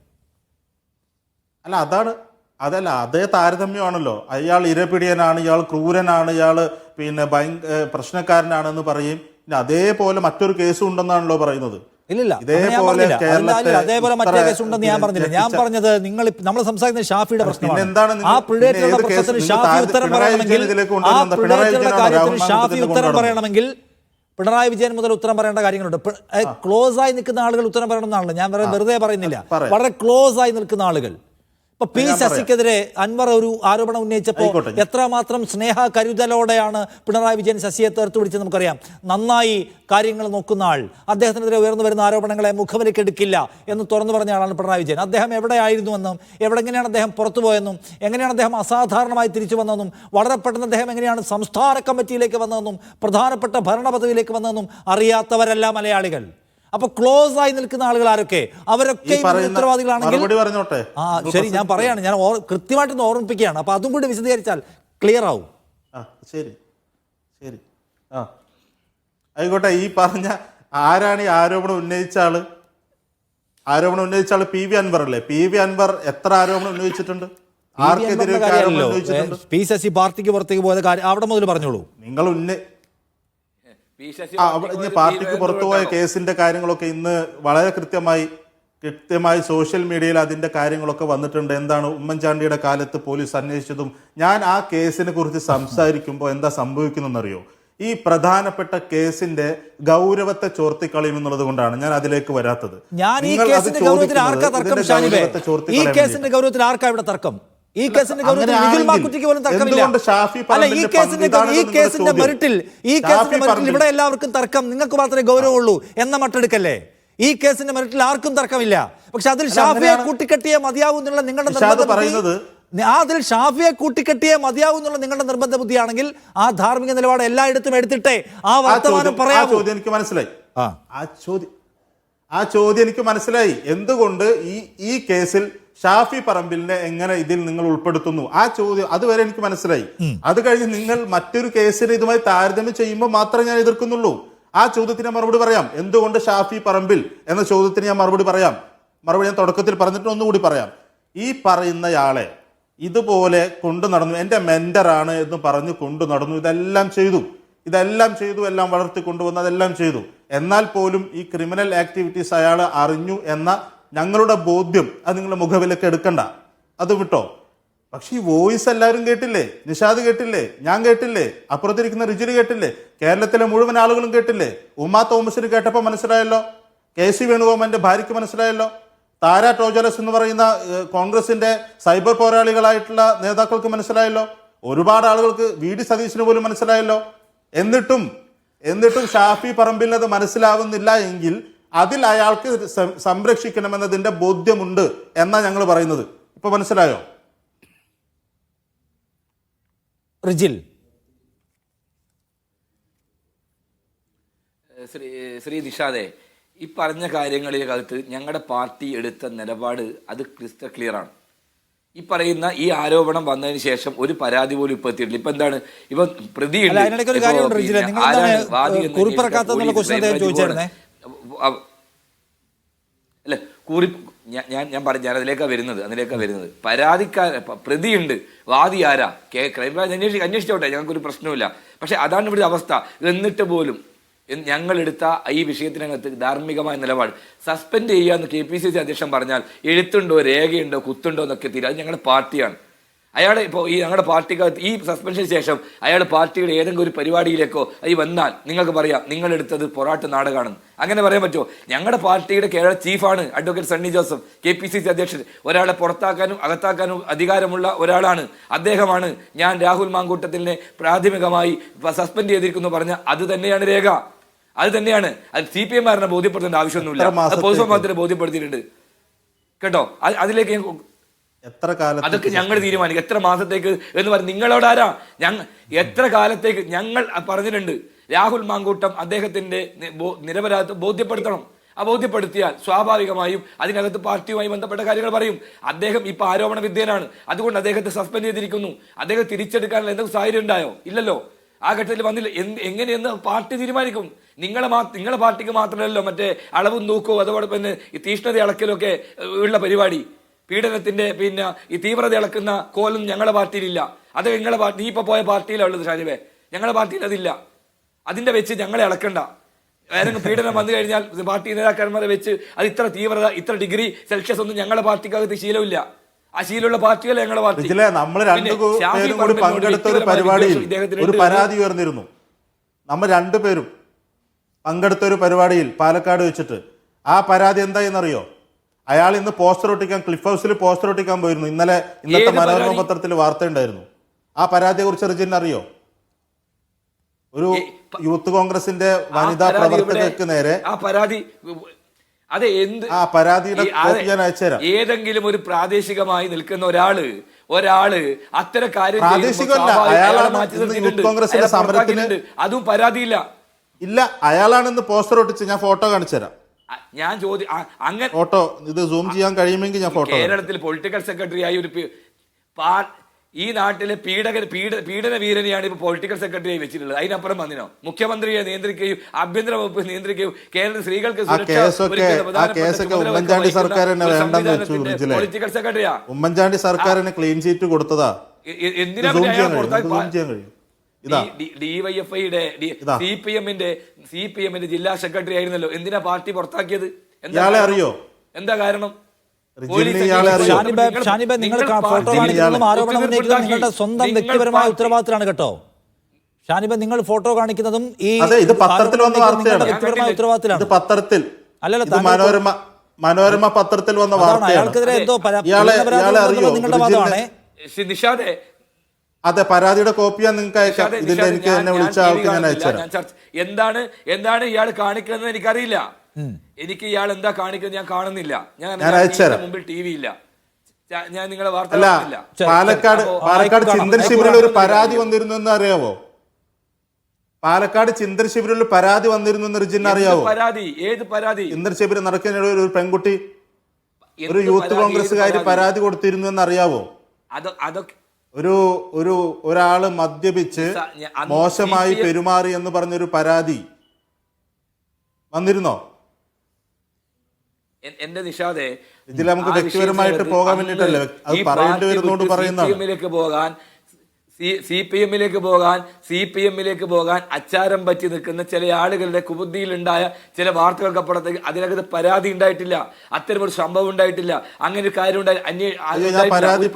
അതല്ല അതേ താരതമ്യമാണല്ലോ. അയാൾ ഇരപിടിയനാണ്, ഇയാൾ ക്രൂരനാണ്, ഇയാൾ പ്രശ്നക്കാരനാണെന്ന് പറയും. പിന്നെ അതേപോലെ മറ്റൊരു കേസും ഉണ്ടെന്നാണല്ലോ പറയുന്നത്. ഇല്ലില്ല, അതേപോലെ മറ്റേ കേസ് ഉണ്ടെന്ന് ഞാൻ പറഞ്ഞില്ല. ഞാൻ പറഞ്ഞത് നമ്മൾ സംസാരിക്കുന്നത് ഷാഫിയുടെ പ്രശ്നമാണ്. ആ പ്രിഡേറ്ററുടെ പ്രശ്നത്തിന് ഷാഫി ഉത്തരം പറയണമെങ്കിൽ, ആ പ്രിഡേറ്ററുടെ കാര്യത്തിന് ഷാഫി ഉത്തരം പറയണമെങ്കിൽ പിണറായി വിജയൻ മുതൽ ഉത്തരം പറയേണ്ട കാര്യങ്ങളുണ്ട്. ക്ലോസ് ആയി നിൽക്കുന്ന ആളുകൾ ഉത്തരം പറയണമെന്നാണല്ലോ, ഞാൻ വെറുതെ പറയുന്നില്ല. വളരെ ക്ലോസ് ആയി നിൽക്കുന്ന ആളുകൾ. ഇപ്പൊ പി ശശിക്കെതിരെ അൻവർ ഒരു ആരോപണം ഉന്നയിച്ചപ്പോൾ എത്രമാത്രം സ്നേഹ കരുതലോടെയാണ് പിണറായി വിജയൻ ശശിയെ തീർത്തു പിടിച്ചത് നമുക്കറിയാം. നന്നായി കാര്യങ്ങൾ നോക്കുന്ന ആൾ, അദ്ദേഹത്തിനെതിരെ ഉയർന്നു വരുന്ന ആരോപണങ്ങളെ മുഖവിലക്കെടുക്കില്ല എന്ന് തുറന്നു പറഞ്ഞ ആളാണ് പിണറായി വിജയൻ. അദ്ദേഹം എവിടെയായിരുന്നുവെന്നും എങ്ങനെയാണ് അദ്ദേഹം പുറത്തു പോയെന്നും എങ്ങനെയാണ് അദ്ദേഹം അസാധാരണമായി തിരിച്ചു വന്നതെന്നും വളരെ പെട്ടെന്ന് അദ്ദേഹം എങ്ങനെയാണ് സംസ്ഥാന കമ്മിറ്റിയിലേക്ക് വന്നതെന്നും പ്രധാനപ്പെട്ട ഭരണ പദവിയിലേക്ക് വന്നതെന്നും അറിയാത്തവരല്ല മലയാളികൾ. അപ്പൊ ക്ലോസ് ആയി നിൽക്കുന്ന ആളുകൾ ആരൊക്കെ, അവരൊക്കെ ഉത്തരവാദികളാണെങ്കിൽ ശരി, ഞാൻ പറയാണ്, ഞാൻ കൃത്യമായിട്ടൊന്ന് ഓർമ്മിപ്പിക്കുകയാണ്. അപ്പൊ അതും കൂടി വിശദീകരിച്ചാൽ ക്ലിയർ ആവും. ശരി ശരി ആയിക്കോട്ടെ. ഈ പറഞ്ഞ ആരാണ് ഈ ആരോപണം ഉന്നയിച്ച ആള്? ആരോപണം ഉന്നയിച്ച ആള് PV അൻവർ അല്ലേ? PV അൻവർ എത്ര ആരോപണം ഉന്നയിച്ചിട്ടുണ്ട്? ആർക്കെതിരെ പി ശശി പാർട്ടിക്ക് പുറത്തേക്ക് പോയത് കാര്യം അവിടെ മുതൽ പറഞ്ഞോളൂ. നിങ്ങൾ പാർട്ടിക്ക് പുറത്തുപോയ കേസിന്റെ കാര്യങ്ങളൊക്കെ ഇന്ന് വളരെ കൃത്യമായി സോഷ്യൽ മീഡിയയിൽ അതിന്റെ കാര്യങ്ങളൊക്കെ വന്നിട്ടുണ്ട്. എന്താണ് ഉമ്മൻചാണ്ടിയുടെ കാലത്ത് പോലീസ് അന്വേഷിച്ചതും. ഞാൻ ആ കേസിനെ കുറിച്ച് സംസാരിക്കുമ്പോൾ എന്താ സംഭവിക്കുന്നറിയോ? ഈ പ്രധാനപ്പെട്ട കേസിന്റെ ഗൗരവത്തെ ചോർത്തിക്കളയും എന്നുള്ളത് കൊണ്ടാണ് ഞാൻ അതിലേക്ക് വരാത്തത്. ഞാൻ ഈ കേസിന്റെ ഗൗരവത്തിൽ ആർക്കാ തർക്കം? ഈ കേസിന്റെ ഗൗരവത്തിൽ ആർക്കാ ഇവിടെ തർക്കം? ഈ കേസിന്റെ ഗൗരവത്തിൽ നിഖിൽ മാക്കുറ്റിക്ക് പോലും തർക്കമില്ല. അല്ല, ഈ കേസിന്റെ മെറിറ്റിൽ ഇവിടെ എല്ലാവർക്കും തർക്കം, നിങ്ങൾക്ക് മാത്രമേ ഗൗരവമുള്ളൂ എന്ന മട്ടെടുക്കല്ലേ? ഈ കേസിന്റെ മെറിറ്റിൽ ആർക്കും തർക്കമില്ല. പക്ഷെ അതിൽ ഷാഫിയെ കൂട്ടിക്കെട്ടിയേ മതിയാവും എന്നുള്ള നിങ്ങളുടെ നിർബന്ധ ബുദ്ധിയാണെങ്കിൽ ആ ധാർമ്മിക നിലപാട് എല്ലായിടത്തും എടുത്തിട്ടേ ആ വർത്തമാനം പറയാമോ? എനിക്ക് മനസ്സിലായി. ആ ചോദ്യം എനിക്ക് മനസ്സിലായി. എന്തുകൊണ്ട് ഈ കേസിൽ ഷാഫി പറമ്പിലിനെ എങ്ങനെ ഇതിൽ നിങ്ങൾ ഉൾപ്പെടുത്തുന്നു? ആ ചോദ്യം അതുവരെ എനിക്ക് മനസ്സിലായി. അത് കഴിഞ്ഞ് നിങ്ങൾ മറ്റൊരു കേസിനെ ഇതുമായി താരതമ്യം ചെയ്യുമ്പോൾ മാത്രമേ ഞാൻ എതിർക്കുന്നുള്ളൂ. ആ ചോദ്യത്തിന് മറുപടി പറയാം. എന്തുകൊണ്ട് ഷാഫി പറമ്പിൽ എന്ന ചോദ്യത്തിന് ഞാൻ മറുപടി പറയാം. മറുപടി ഞാൻ തുടക്കത്തിൽ പറഞ്ഞിട്ട് ഒന്നുകൂടി പറയാം. ഈ പറയുന്നയാളെ ഇതുപോലെ കൊണ്ടു നടന്നു, എൻ്റെ മെന്ററാണ് എന്ന് പറഞ്ഞ് കൊണ്ടു നടന്നു, ഇതെല്ലാം ചെയ്തു, എല്ലാം വളർത്തിക്കൊണ്ടുവന്നു, അതെല്ലാം ചെയ്തു. എന്നാൽ പോലും ഈ ക്രിമിനൽ ആക്ടിവിറ്റീസ് അയാൾ അറിഞ്ഞു എന്ന ഞങ്ങളുടെ ബോധ്യം അത് നിങ്ങളുടെ മുഖവിലൊക്കെ എടുക്കണ്ട, അത് വിട്ടോ. പക്ഷെ ഈ വോയിസ് എല്ലാവരും കേട്ടില്ലേ? നിഷാദ് കേട്ടില്ലേ? ഞാൻ കേട്ടില്ലേ? അപ്പുറത്തിരിക്കുന്ന റിജിന് കേട്ടില്ലേ? കേരളത്തിലെ മുഴുവൻ ആളുകളും കേട്ടില്ലേ? ഉമാ തോമസിന് കേട്ടപ്പോൾ മനസ്സിലായല്ലോ. KC വേണുഗോപാലിന്റെ ഭാര്യയ്ക്ക് മനസ്സിലായല്ലോ. താര ടോജലസ് എന്ന് പറയുന്ന കോൺഗ്രസിന്റെ സൈബർ പോരാളികളായിട്ടുള്ള നേതാക്കൾക്ക് മനസ്സിലായല്ലോ. ഒരുപാട് ആളുകൾക്ക് VD സതീശന് പോലും മനസ്സിലായല്ലോ. എന്നിട്ടും ഷാഫി പറമ്പിലിന് അത് മനസ്സിലാവുന്നില്ല എങ്കിൽ അതിൽ അയാൾക്ക് സംരക്ഷിക്കണമെന്നതിന്റെ ബോധ്യമുണ്ട് എന്നാ ഞങ്ങൾ പറയുന്നത്. ഇപ്പൊ മനസ്സിലായോ? റിജിൽ, ശ്രീ നിഷാദെ, ഈ പറഞ്ഞ കാര്യങ്ങളിലകത്ത് ഞങ്ങളുടെ പാർട്ടി എടുത്ത നിലപാട് അത് ക്രിസ്റ്റൽ ക്ലിയർ ആണ്. ഈ പറയുന്ന ഈ ആരോപണം വന്നതിന് ശേഷം ഒരു പരാതി പോലും ഇപ്പൊ എത്തിയിട്ടില്ല. ഇപ്പൊ എന്താണ് ഇപ്പൊ പ്രതിയുണ്ട്, അല്ല കുറി ഞാൻ പറഞ്ഞു, ഞാൻ അതിലേക്കാ വരുന്നത്. പ്രതിയുണ്ട്, വാദി ആരാ, ക്രൈംബ്രാഞ്ച് അന്വേഷിച്ചോട്ടെ, ഞങ്ങൾക്കൊരു പ്രശ്നമില്ല. പക്ഷെ അതാണ് ഇവിടെ അവസ്ഥ. എന്നിട്ട് പോലും ഞങ്ങളെടുത്ത ഈ വിഷയത്തിനകത്ത് ധാർമ്മികമായ നിലപാട് സസ്പെൻഡ് ചെയ്യാന്ന് KPCC അധ്യക്ഷൻ പറഞ്ഞാൽ എഴുത്തുണ്ടോ, രേഖയുണ്ടോ, കുത്തുണ്ടോ എന്നൊക്കെ തീരും. അത് ഞങ്ങളുടെ പാർട്ടിയാണ്. അയാൾ ഇപ്പോൾ ഈ ഞങ്ങളുടെ പാർട്ടിക്കകത്ത് ഈ സസ്പെൻഷന് ശേഷം അയാൾ പാർട്ടിയുടെ ഏതെങ്കിലും ഒരു പരിപാടിയിലേക്കോ ഈ വന്നാൽ നിങ്ങൾക്ക് പറയാം നിങ്ങളെടുത്തത് പൊറാട്ട് നാടകമാണെന്ന്. അങ്ങനെ പറയാൻ പറ്റുമോ? ഞങ്ങളുടെ പാർട്ടിയുടെ കേരള ചീഫാണ് അഡ്വക്കേറ്റ് സണ്ണി ജോസഫ്, KPCC അധ്യക്ഷൻ. ഒരാളെ പുറത്താക്കാനും അകത്താക്കാനും അധികാരമുള്ള ഒരാളാണ് അദ്ദേഹമാണ്. ഞാൻ രാഹുൽ മാങ്കൂട്ടത്തിലിനെ പ്രാഥമികമായി സസ്പെൻഡ് ചെയ്തിരിക്കുന്നു പറഞ്ഞ അത് തന്നെയാണ് രേഖ, അത് തന്നെയാണ്. അത് CPM-കാരനെ ബോധ്യപ്പെടുത്തേണ്ട ആവശ്യമൊന്നുമില്ല, അത് പൊതുസമൂഹത്തിന് ബോധ്യപ്പെടുത്തിയിട്ടുണ്ട് കേട്ടോ. അതിലേക്ക് എത്ര കാലം അതൊക്കെ ഞങ്ങൾ തീരുമാനിക്കും എത്ര മാസത്തേക്ക് എന്ന് പറഞ്ഞ് നിങ്ങളോട് ആരാ എത്ര കാലത്തേക്ക് ഞങ്ങൾ പറഞ്ഞിട്ടുണ്ട്. രാഹുൽ മാങ്കൂട്ടം അദ്ദേഹത്തിന്റെ നിരപരാധിത്വം ബോധ്യപ്പെടുത്തണം. ബോധ്യപ്പെടുത്തിയാൽ സ്വാഭാവികമായും അതിനകത്ത് പാർട്ടിയുമായി ബന്ധപ്പെട്ട കാര്യങ്ങൾ പറയും. അദ്ദേഹം ഇപ്പൊ ആരോപണ വിധേയനാണ്, അതുകൊണ്ട് അദ്ദേഹത്തെ സസ്പെൻഡ് ചെയ്തിരിക്കുന്നു. അദ്ദേഹം തിരിച്ചെടുക്കാനുള്ള എന്തെങ്കിലും സാഹചര്യം ഉണ്ടായോ? ഇല്ലല്ലോ. ആ ഘട്ടത്തിൽ വന്നില്ല. എങ്ങനെയെന്ന് പാർട്ടി തീരുമാനിക്കും. നിങ്ങളെ പാർട്ടിക്ക് മാത്രമല്ലല്ലോ മറ്റേ അളവും നോക്കോ അതോടൊപ്പം തന്നെ ഈ തീഷ്ണത അളക്കലൊക്കെ ഉള്ള പരിപാടി. പീഡനത്തിന്റെ ഈ തീവ്രത അളക്കുന്ന കോലം ഞങ്ങളുടെ പാർട്ടിയിലില്ല. അത് നിങ്ങളെ പാർട്ടി, നീ ഇപ്പൊ പോയ പാർട്ടിയിലാണ് ഉള്ളത് ഷാനിബേ. ഞങ്ങളുടെ പാർട്ടിയിൽ അതില്ല. അതിന്റെ വെച്ച് ഞങ്ങളെ അളക്കണ്ട. ഏതെങ്കിലും പീഡനം വന്നു കഴിഞ്ഞാൽ പാർട്ടി നേതാക്കന്മാരെ വെച്ച് അത് ഇത്ര തീവ്രത, ഇത്ര ഡിഗ്രി സെൽഷ്യസ് ഒന്നും ഞങ്ങളുടെ പാർട്ടിക്കകത്ത് ശീലമില്ല. ആ ശീലമുള്ള പാർട്ടികളെ ഞങ്ങളുടെ പാർട്ടി. നമ്മൾ രണ്ടുപേരും കൂടി പങ്കെടുത്ത ഒരു പരിപാടിയിൽ ഒരു പരാതി ഉയർന്നിരുന്നു. നമ്മൾ രണ്ടുപേരും പങ്കെടുത്ത ഒരു പരിപാടിയിൽ പാലക്കാട് വെച്ചിട്ട് ആ പരാതി എന്തായെന്നറിയോ? അയാൾ ഇന്ന് പോസ്റ്റർ ഒട്ടിക്കാൻ ക്ലിഫ് ഹൗസിൽ പോസ്റ്റർ ഒട്ടിക്കാൻ പോയിരുന്നു. ഇന്നത്തെ മനോരമ പത്രത്തിൽ വാർത്ത ഉണ്ടായിരുന്നു. ആ പരാതിയെ കുറിച്ച് റിജിന് അറിയോ? ഒരു യൂത്ത് കോൺഗ്രസിന്റെ വനിതാ പ്രവർത്തകർക്ക് നേരെ ആ പരാതി ആ പരാതിയുടെ കോപ്പി ഞാൻ അയച്ചുതരാം. ഏതെങ്കിലും ഒരു പ്രാദേശികമായി നിൽക്കുന്ന ഒരാള് അത്തരം കാര്യം പ്രാദേശികമല്ല, അയാളാണ് യൂത്ത് കോൺഗ്രസിന്റെ സമരത്തിന് അതും പരാതിയില്ല. ഇല്ല, അയാളാണ് ഇന്ന് പോസ്റ്റർ ഒട്ടിച്ച്. ഞാൻ ഫോട്ടോ കാണിച്ചു തരാം. ഞാൻ അങ്ങനെ ഫോട്ടോ ഇത് സൂം ചെയ്യാൻ കഴിയുമെങ്കിൽ ഞാൻ ഫോട്ടോ. കേരളത്തിൽ പൊളിറ്റിക്കൽ സെക്രട്ടറി ആയി ഈ നാട്ടിലെ പീഡന വീരനെയാണ് ഇപ്പൊ പൊളിറ്റിക്കൽ സെക്രട്ടറി ആയി വെച്ചിട്ടുള്ളത്. അതിനപ്പുറം വന്നിനോ? മുഖ്യമന്ത്രിയെ നിയന്ത്രിക്കുകയും ആഭ്യന്തര വകുപ്പ് നിയന്ത്രിക്കുകയും കേരള സ്ത്രീകൾക്ക് ഉമ്മൻചാണ്ടി സർക്കാരിനെ വേണ്ടെന്ന് വെച്ചു. പൊളിറ്റിക്കൽ സെക്രട്ടറിയാ ഉമ്മൻചാണ്ടി സർക്കാരിന് ക്ലീൻ ചീറ്റ് കൊടുത്തതാ. എന്തിനാ ഡിവൈഎഫ്ഐയുടെ CPM-ന്റെ ജില്ലാ സെക്രട്ടറി ആയിരുന്നല്ലോ. എന്തിനാ പാർട്ടി പുറത്താക്കിയത്? അറിയോ? എന്താ കാരണം? നിങ്ങൾ ഫോട്ടോ കാണിക്കുന്നതും ആരോപണം ഉന്നയിക്കുന്നതും നിങ്ങളുടെ സ്വന്തം വ്യക്തിപരമായ ഉത്തരവാദിത്തമാണ് കേട്ടോ. ഷാനിബ, നിങ്ങൾ ഫോട്ടോ കാണിക്കുന്നതും ഈ പത്രത്തിൽ വന്ന വാർത്തയാണ്. വ്യക്തിപരമായ ഉത്തരവാദിത്തമാണ്. പത്രത്തിൽ അല്ലല്ലോ, മനോരമ പത്രത്തിൽ വന്ന വാർത്തയാണ്. അയാൾക്കെതിരെ എന്തോ നിങ്ങളുടെ വാദമാണ്. നിഷാദേ, അതെ, പരാതിയുടെ കോപ്പിയാ നിങ്ങൾക്ക് അയക്കാം. ഇതിന്റെ എനിക്ക് എന്നെ വിളിച്ച ആൾക്ക് ഞാൻ അയച്ചുതരാം. എന്താണ് ഇയാൾ കാണിക്കുന്നത് എനിക്കറിയില്ല. എനിക്ക് ഇയാൾ എന്താ കാണിക്കുന്നത് ഞാൻ കാണുന്നില്ല. ഞാൻ മുമ്പിൽ TV ഇല്ല. ഞാൻ നിങ്ങളെ വാർത്ത പാലക്കാട് ചിന്തൻ ശിബിറിൽ ഒരു പരാതി വന്നിരുന്നു എന്ന് അറിയാവോ? പാലക്കാട് ചിന്തൻ ശിബിറിൽ ഒരു പരാതി വന്നിരുന്നു എന്ന് റിജിന് അറിയാവോ? ഏത് പരാതി? ചിന്തൻ ശിബിർ നടക്കുന്ന ഒരു പെൺകുട്ടി ഒരു യൂത്ത് കോൺഗ്രസ്സുകാരി പരാതി കൊടുത്തിരുന്നു എന്ന് അറിയാവോ? അതൊക്കെ ഒരാള് മദ്യപിച്ച് മോശമായി പെരുമാറി എന്ന് പറഞ്ഞൊരു പരാതി വന്നിരുന്നോ? എന്റെ നിഷാദേ, ഇതിൽ നമുക്ക് വ്യക്തിപരമായിട്ട് പോകാൻ വേണ്ടിട്ടല്ലേ അത് പറയേണ്ടി വരുന്നോണ്ട് പറയുന്നതാണ്. CPM-ലേക്ക് പോകാൻ അച്ചാരം പറ്റി നിൽക്കുന്ന ചില ആളുകളുടെ കുബുദ്ധിയിലുണ്ടായ ചില വാർത്തകൾക്കപ്പുറത്തേക്ക് അതിനകത്ത് പരാതി ഉണ്ടായിട്ടില്ല. അത്തരമൊരു സംഭവം ഉണ്ടായിട്ടില്ല. അങ്ങനെ ഒരു കാര്യം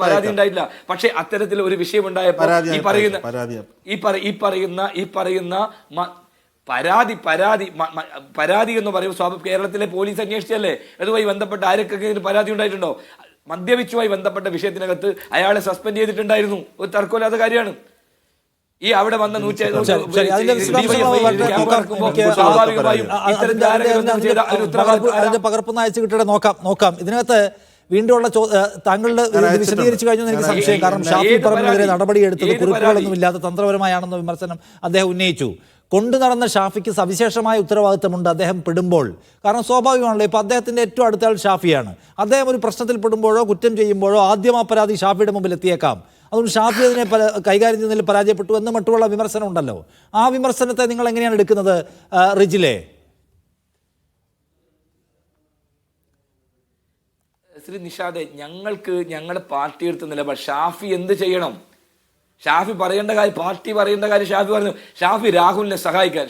പരാതി ഉണ്ടായിട്ടില്ല. പക്ഷെ അത്തരത്തിൽ ഒരു വിഷയം ഉണ്ടായപ്പോൾ ഈ പറയുന്ന പരാതി എന്ന് പറയുമ്പോൾ കേരളത്തിലെ പോലീസ് അന്വേഷിച്ചല്ലേ അതുമായി ബന്ധപ്പെട്ട ആരൊക്കെ പരാതി ഉണ്ടായിട്ടുണ്ടോ? മദ്യപിച്ചുമായി ബന്ധപ്പെട്ട വിഷയത്തിനകത്ത് അയാളെ സസ്പെൻഡ് ചെയ്തിട്ടുണ്ടായിരുന്നു. ഒരു തർക്കമില്ലാത്ത കാര്യമാണ്. ഈ അവിടെ വന്ന സ്വാഭാവികമായും അതിന്റെ പകർപ്പൊന്ന് അയച്ചു കിട്ടട്ടെ, നോക്കാം. ഇതിനകത്ത് വീണ്ടുമുള്ള താങ്കളുടെ വിശദീകരിച്ചു കഴിഞ്ഞു എനിക്ക് സംശയം. കാരണം ഷാഫി പറമ്പിനെതിരെ നടപടിയെടുത്തത് കുറിപ്പുകളൊന്നും ഇല്ലാത്ത തന്ത്രപരമായാണെന്ന വിമർശനം അദ്ദേഹം ഉന്നയിച്ചു. കൊണ്ടു നടന്ന ഷാഫിക്ക് സവിശേഷമായ ഉത്തരവാദിത്തമുണ്ട് അദ്ദേഹം പെടുമ്പോൾ. കാരണം സ്വാഭാവികമാണല്ലോ, ഇപ്പോൾ അദ്ദേഹത്തിൻ്റെ ഏറ്റവും അടുത്ത ആൾ ഷാഫിയാണ്. അദ്ദേഹം ഒരു പ്രശ്നത്തിൽ പെടുമ്പോഴോ കുറ്റം ചെയ്യുമ്പോഴോ ആദ്യം ആ പരാതി ഷാഫിയുടെ മുമ്പിൽ എത്തിയേക്കാം. അതുകൊണ്ട് ഷാഫി അതിനെ കൈകാര്യം ചെയ്യുന്നതിൽ പരാജയപ്പെട്ടു എന്ന് മറ്റുള്ള വിമർശനം ഉണ്ടല്ലോ. ആ വിമർശനത്തെ നിങ്ങൾ എങ്ങനെയാണ് എടുക്കുന്നത് റിജിലെ? ശ്രീ നിഷാദെ, ഞങ്ങളുടെ പാർട്ടി എടുത്ത നിലപാട് ഷാഫി എന്ത് ചെയ്യണം, ഷാഫി പറയേണ്ട കാര്യം, പാർട്ടി പറയേണ്ട കാര്യം ഷാഫി പറഞ്ഞു. ഷാഫി രാഹുലിനെ സഹായിക്കാൻ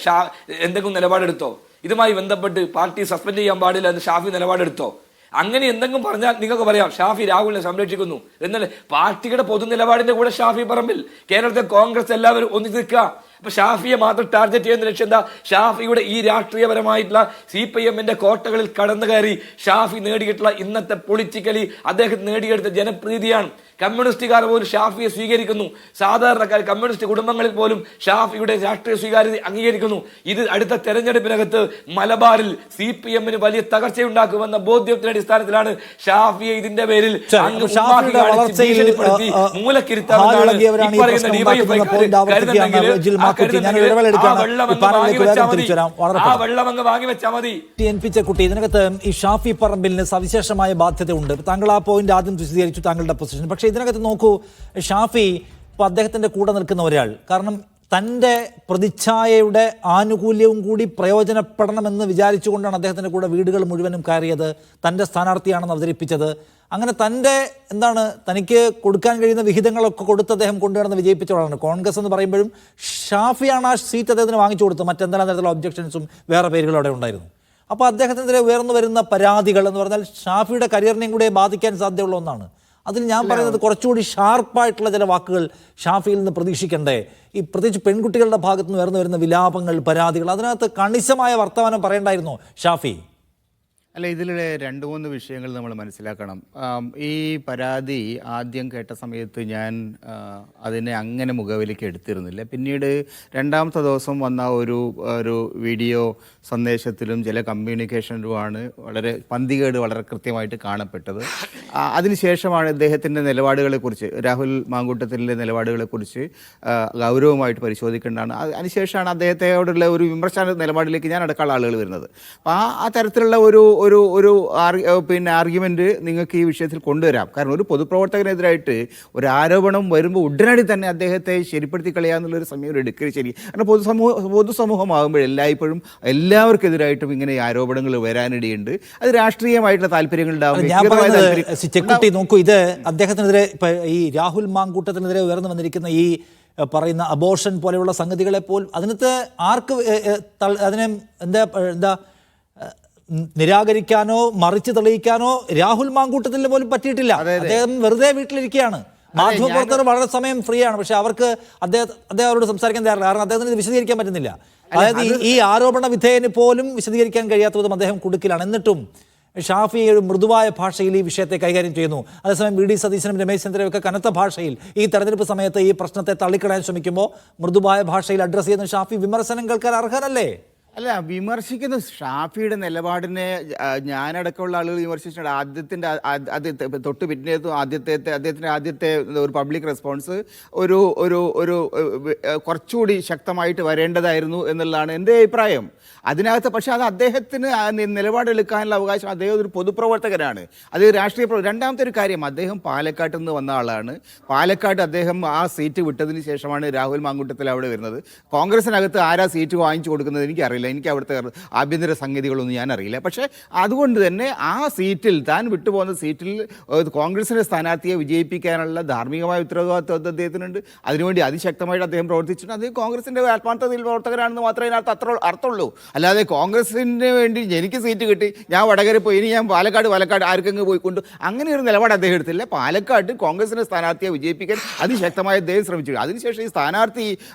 എന്തെങ്കിലും നിലപാടെടുത്തോ? ഇതുമായി ബന്ധപ്പെട്ട് പാർട്ടി സസ്പെൻഡ് ചെയ്യാൻ പാടില്ല എന്ന് ഷാഫി നിലപാടെടുത്തോ? അങ്ങനെ എന്തെങ്കിലും പറഞ്ഞാൽ നിങ്ങൾക്ക് പറയാം ഷാഫി രാഹുലിനെ സംരക്ഷിക്കുന്നു എന്നല്ലേ. പാർട്ടിയുടെ പൊതു നിലപാടിന്റെ കൂടെ ഷാഫി പറമ്പിൽ, കേരളത്തിലെ കോൺഗ്രസ് എല്ലാവരും ഒന്നിച്ച് നിൽക്കുക. അപ്പൊ ഷാഫിയെ മാത്രം ടാർഗറ്റ് ചെയ്യുന്ന ലക്ഷ്യം എന്താ? ഷാഫിയുടെ ഈ രാഷ്ട്രീയപരമായിട്ടുള്ള CPM-ന്റെ കോട്ടകളിൽ കടന്നു കയറി ഷാഫി നേടിയിട്ടുള്ള ഇന്നത്തെ പൊളിറ്റിക്കലി അദ്ദേഹം നേടിയെടുത്ത ജനപ്രീതിയാണ്. കമ്മ്യൂണിസ്റ്റുകാർ പോലും ഷാഫിയെ സ്വീകരിക്കുന്നു. സാധാരണക്കാർ കമ്മ്യൂണിസ്റ്റ് കുടുംബങ്ങളിൽ പോലും ഷാഫിയുടെ രാഷ്ട്രീയ സ്വീകാര്യത അംഗീകരിക്കുന്നു. ഇത് അടുത്ത തെരഞ്ഞെടുപ്പിനകത്ത് മലബാറിൽ CPM-ന് വലിയ തകർച്ചയുണ്ടാക്കുമെന്ന ബോധ്യത്തിന്റെ അടിസ്ഥാനത്തിലാണ് ഷാഫിയെ ഇതിന്റെ പേരിൽ മൂലക്കിരുത്താമെന്നാണ് ഈ പറയുന്ന ഡിവൈഎഫ്ഐ. ആ വെള്ളം അങ്ങ് വാങ്ങി വെച്ചാൽ മതി. കുട്ടി, ഇതിനകത്ത് ഈ ഷാഫി പറമ്പിലിന് സവിശേഷമായ ബാധ്യതയുണ്ട്. താങ്കൾ ആ പോയിന്റ് ആദ്യം വിശദീകരിച്ചു, താങ്കളുടെ പൊസിഷൻ. പക്ഷേ ഇതിനകത്ത് നോക്കൂ, ഷാഫി ഇപ്പോൾ അദ്ദേഹത്തിന്റെ കൂടെ നിൽക്കുന്ന ഒരാൾ, കാരണം തൻ്റെ പ്രതിച്ഛായയുടെ ആനുകൂല്യവും കൂടി പ്രയോജനപ്പെടണമെന്ന് വിചാരിച്ചുകൊണ്ടാണ് അദ്ദേഹത്തിൻ്റെ കൂടെ വീടുകൾ മുഴുവനും കയറിയത്, തൻ്റെ സ്ഥാനാർത്ഥിയാണെന്ന് അവതരിപ്പിച്ചത്. അങ്ങനെ തൻ്റെ തനിക്ക് കൊടുക്കാൻ കഴിയുന്ന വിഹിതങ്ങളൊക്കെ കൊടുത്ത് അദ്ദേഹം കൊണ്ടുവന്ന് വിജയിപ്പിച്ചവളാണ്. കോൺഗ്രസ് എന്ന് പറയുമ്പോഴും ഷാഫിയാണ് ആ സീറ്റ് അദ്ദേഹത്തിന് വാങ്ങിച്ചു കൊടുത്തത്. മറ്റെന്തെല്ലാം തരത്തിലുള്ള ഒബ്ജക്ഷൻസും വേറെ പേരുകളും അവിടെ ഉണ്ടായിരുന്നു. അപ്പോൾ അദ്ദേഹത്തിനെതിരെ ഉയർന്നു വരുന്ന പരാതികൾ എന്ന് പറഞ്ഞാൽ ഷാഫിയുടെ കരിയറിനെയും കൂടെ ബാധിക്കാൻ സാധ്യതയുള്ള ഒന്നാണ്. അതിൽ ഞാൻ പറയുന്നത് കുറച്ചുകൂടി ഷാർപ്പായിട്ടുള്ള ചില വാക്കുകൾ ഷാഫിയിൽ നിന്ന് പ്രതീക്ഷിക്കണ്ടേ? ഈ പ്രത്യേകിച്ച് പെൺകുട്ടികളുടെ ഭാഗത്ത് നിന്ന് ഉയർന്നു വരുന്ന വിലാപങ്ങൾ, പരാതികൾ, അതിനകത്ത് കണിശമായ വർത്തമാനം പറയേണ്ടായിരുന്നോ ഷാഫി? അല്ല, ഇതിലെ 2-3 വിഷയങ്ങൾ നമ്മൾ മനസ്സിലാക്കണം. ഈ പരാതി ആദ്യം കേട്ട സമയത്ത് ഞാൻ അതിനെ അങ്ങനെ മുഖവിലേക്ക് എടുത്തിരുന്നില്ല. പിന്നീട് രണ്ടാമത്തെ ദിവസം വന്ന ഒരു വീഡിയോ സന്ദേശത്തിലും ചില കമ്മ്യൂണിക്കേഷനിലുമാണ് പന്തികേട് വളരെ കൃത്യമായിട്ട് കാണപ്പെട്ടത്. അതിനുശേഷമാണ് ഇദ്ദേഹത്തിൻ്റെ നിലപാടുകളെക്കുറിച്ച്, രാഹുൽ മാങ്കൂട്ടത്തിലെ നിലപാടുകളെക്കുറിച്ച് ഗൗരവമായിട്ട് പരിശോധിക്കേണ്ടതാണ്. അതിനുശേഷമാണ് അദ്ദേഹത്തോടുള്ള ഒരു വിമർശന നിലപാടിലേക്ക് ഞാൻ അടക്കമുള്ള ആളുകൾ വരുന്നത്. അപ്പോൾ ആ തരത്തിലുള്ള ഒരു ആർഗ്യുമെന്റ് നിങ്ങൾക്ക് ഈ വിഷയത്തിൽ കൊണ്ടുവരാം. കാരണം ഒരു പൊതുപ്രവർത്തകനെതിരായിട്ട് ഒരു ആരോപണം വരുമ്പോൾ ഉടനടി തന്നെ അദ്ദേഹത്തെ ശരിപ്പെടുത്തി കളയാന്നുള്ളൊരു സമയം എടുക്കരുത്. ശരി, കാരണം പൊതുസമൂഹമാകുമ്പോൾ എല്ലാവർക്കെതിരായിട്ടും ഇങ്ങനെ ആരോപണങ്ങൾ വരാനിടയുണ്ട്. അത് രാഷ്ട്രീയമായിട്ടുള്ള താല്പര്യങ്ങൾ ഉണ്ടാവും. നോക്കൂ, ഇത് അദ്ദേഹത്തിനെതിരെ ഈ രാഹുൽ മാങ്കൂട്ടത്തിനെതിരെ ഉയർന്നു വന്നിരിക്കുന്ന ഈ പറയുന്ന അബോർഷൻ പോലെയുള്ള സംഗതികളെ പോലും അതിനെ എന്താ നിരാകരിക്കാനോ മറിച്ച് തെളിയിക്കാനോ രാഹുൽ മാങ്കൂട്ടത്തിന് പോലും പറ്റിയിട്ടില്ല. അദ്ദേഹം വെറുതെ വീട്ടിലിരിക്കുകയാണ്. മാധ്യമപ്രവർത്തകർ വളരെ സമയം ഫ്രീ ആണ്, പക്ഷെ അദ്ദേഹം അവരോട് സംസാരിക്കാൻ തയ്യാറില്ല. കാരണം അദ്ദേഹത്തിന് ഇത് വിശദീകരിക്കാൻ പറ്റുന്നില്ല. അതായത് ഈ ആരോപണ വിധേയന് പോലും വിശദീകരിക്കാൻ കഴിയാത്ത വിധം അദ്ദേഹം കുടുക്കിലാണ്. എന്നിട്ടും ഷാഫി ഒരു മൃദുവായ ഭാഷയിൽ ഈ വിഷയത്തെ കൈകാര്യം ചെയ്യുന്നു. അതേസമയം VD സതീശനും രമേശ് ചെന്നിത്തലയൊക്കെ കനത്ത ഭാഷയിൽ ഈ തെരഞ്ഞെടുപ്പ് സമയത്ത് ഈ പ്രശ്നത്തെ തള്ളിക്കളയാൻ ശ്രമിക്കുമ്പോൾ മൃദുവായ ഭാഷയിൽ അഡ്രസ്സ് ചെയ്യുന്ന ഷാഫി വിമർശനം കേൾക്കാൻ അർഹനല്ലേ? അല്ല, വിമർശിക്കുന്ന ഷാഫിയുടെ നിലപാടിനെ ഞാനടക്കമുള്ള ആളുകൾ വിമർശിച്ചിട്ടുണ്ട്. ആദ്യത്തെ തൊട്ട് പിന്നേത്തും അദ്ദേഹത്തിൻ്റെ ആദ്യത്തെ ഒരു പബ്ലിക് റെസ്പോൺസ് ഒരു കുറച്ചുകൂടി ശക്തമായിട്ട് വരേണ്ടതായിരുന്നു എന്നുള്ളതാണ് എൻ്റെ അഭിപ്രായം. അതിനകത്ത് പക്ഷേ അത് അദ്ദേഹത്തിന് നിലപാടെടുക്കാനുള്ള അവകാശം, അദ്ദേഹം ഒരു പൊതുപ്രവർത്തകനാണ്, അത് രണ്ടാമത്തെ ഒരു കാര്യം, അദ്ദേഹം പാലക്കാട്ട് നിന്ന് വന്ന ആളാണ്. പാലക്കാട് അദ്ദേഹം ആ സീറ്റ് വിട്ടതിന് ശേഷമാണ് രാഹുൽ മാങ്കൂട്ടത്തിൽ അവിടെ വരുന്നത്. കോൺഗ്രസിനകത്ത് ആരാ സീറ്റ് വാങ്ങിച്ചു കൊടുക്കുന്നത് എനിക്കറിയില്ല, എനിക്ക് അവിടുത്തെ ആഭ്യന്തര സംഗതികളൊന്നും ഞാൻ അറിയില്ല. പക്ഷേ അതുകൊണ്ട് തന്നെ ആ സീറ്റിൽ, താൻ വിട്ടുപോകുന്ന സീറ്റിൽ കോൺഗ്രസിൻ്റെ സ്ഥാനാർത്ഥിയെ വിജയിപ്പിക്കാനുള്ള ധാർമ്മികമായ ഉത്തരവാദിത്വം അദ്ദേഹത്തിനുണ്ട്. അതിനുവേണ്ടി അതിശക്തമായിട്ട് അദ്ദേഹം പ്രവർത്തിച്ചിട്ടുണ്ട്. അദ്ദേഹം കോൺഗ്രസിൻ്റെ ആത്മാർത്ഥതയിൽ പ്രവർത്തകരാണെന്ന് മാത്രമേ അതിനകത്ത് അർത്ഥമുള്ളൂ. അല്ലാതെ കോൺഗ്രസിന് വേണ്ടി എനിക്ക് സീറ്റ് കിട്ടി, ഞാൻ വടകര പോയി, ഇനി ഞാൻ പാലക്കാട് ആർക്കെങ്കിലും പോയിക്കൊണ്ട് അങ്ങനെ ഒരു നിലപാട് അദ്ദേഹം എടുത്തില്ല. പാലക്കാട് കോൺഗ്രസിൻ്റെ സ്ഥാനാർത്ഥിയെ വിജയിപ്പിക്കാൻ അതിശക്തമായി അദ്ദേഹം ശ്രമിച്ചു. അതിനുശേഷം ഈ സ്ഥാനാർത്ഥി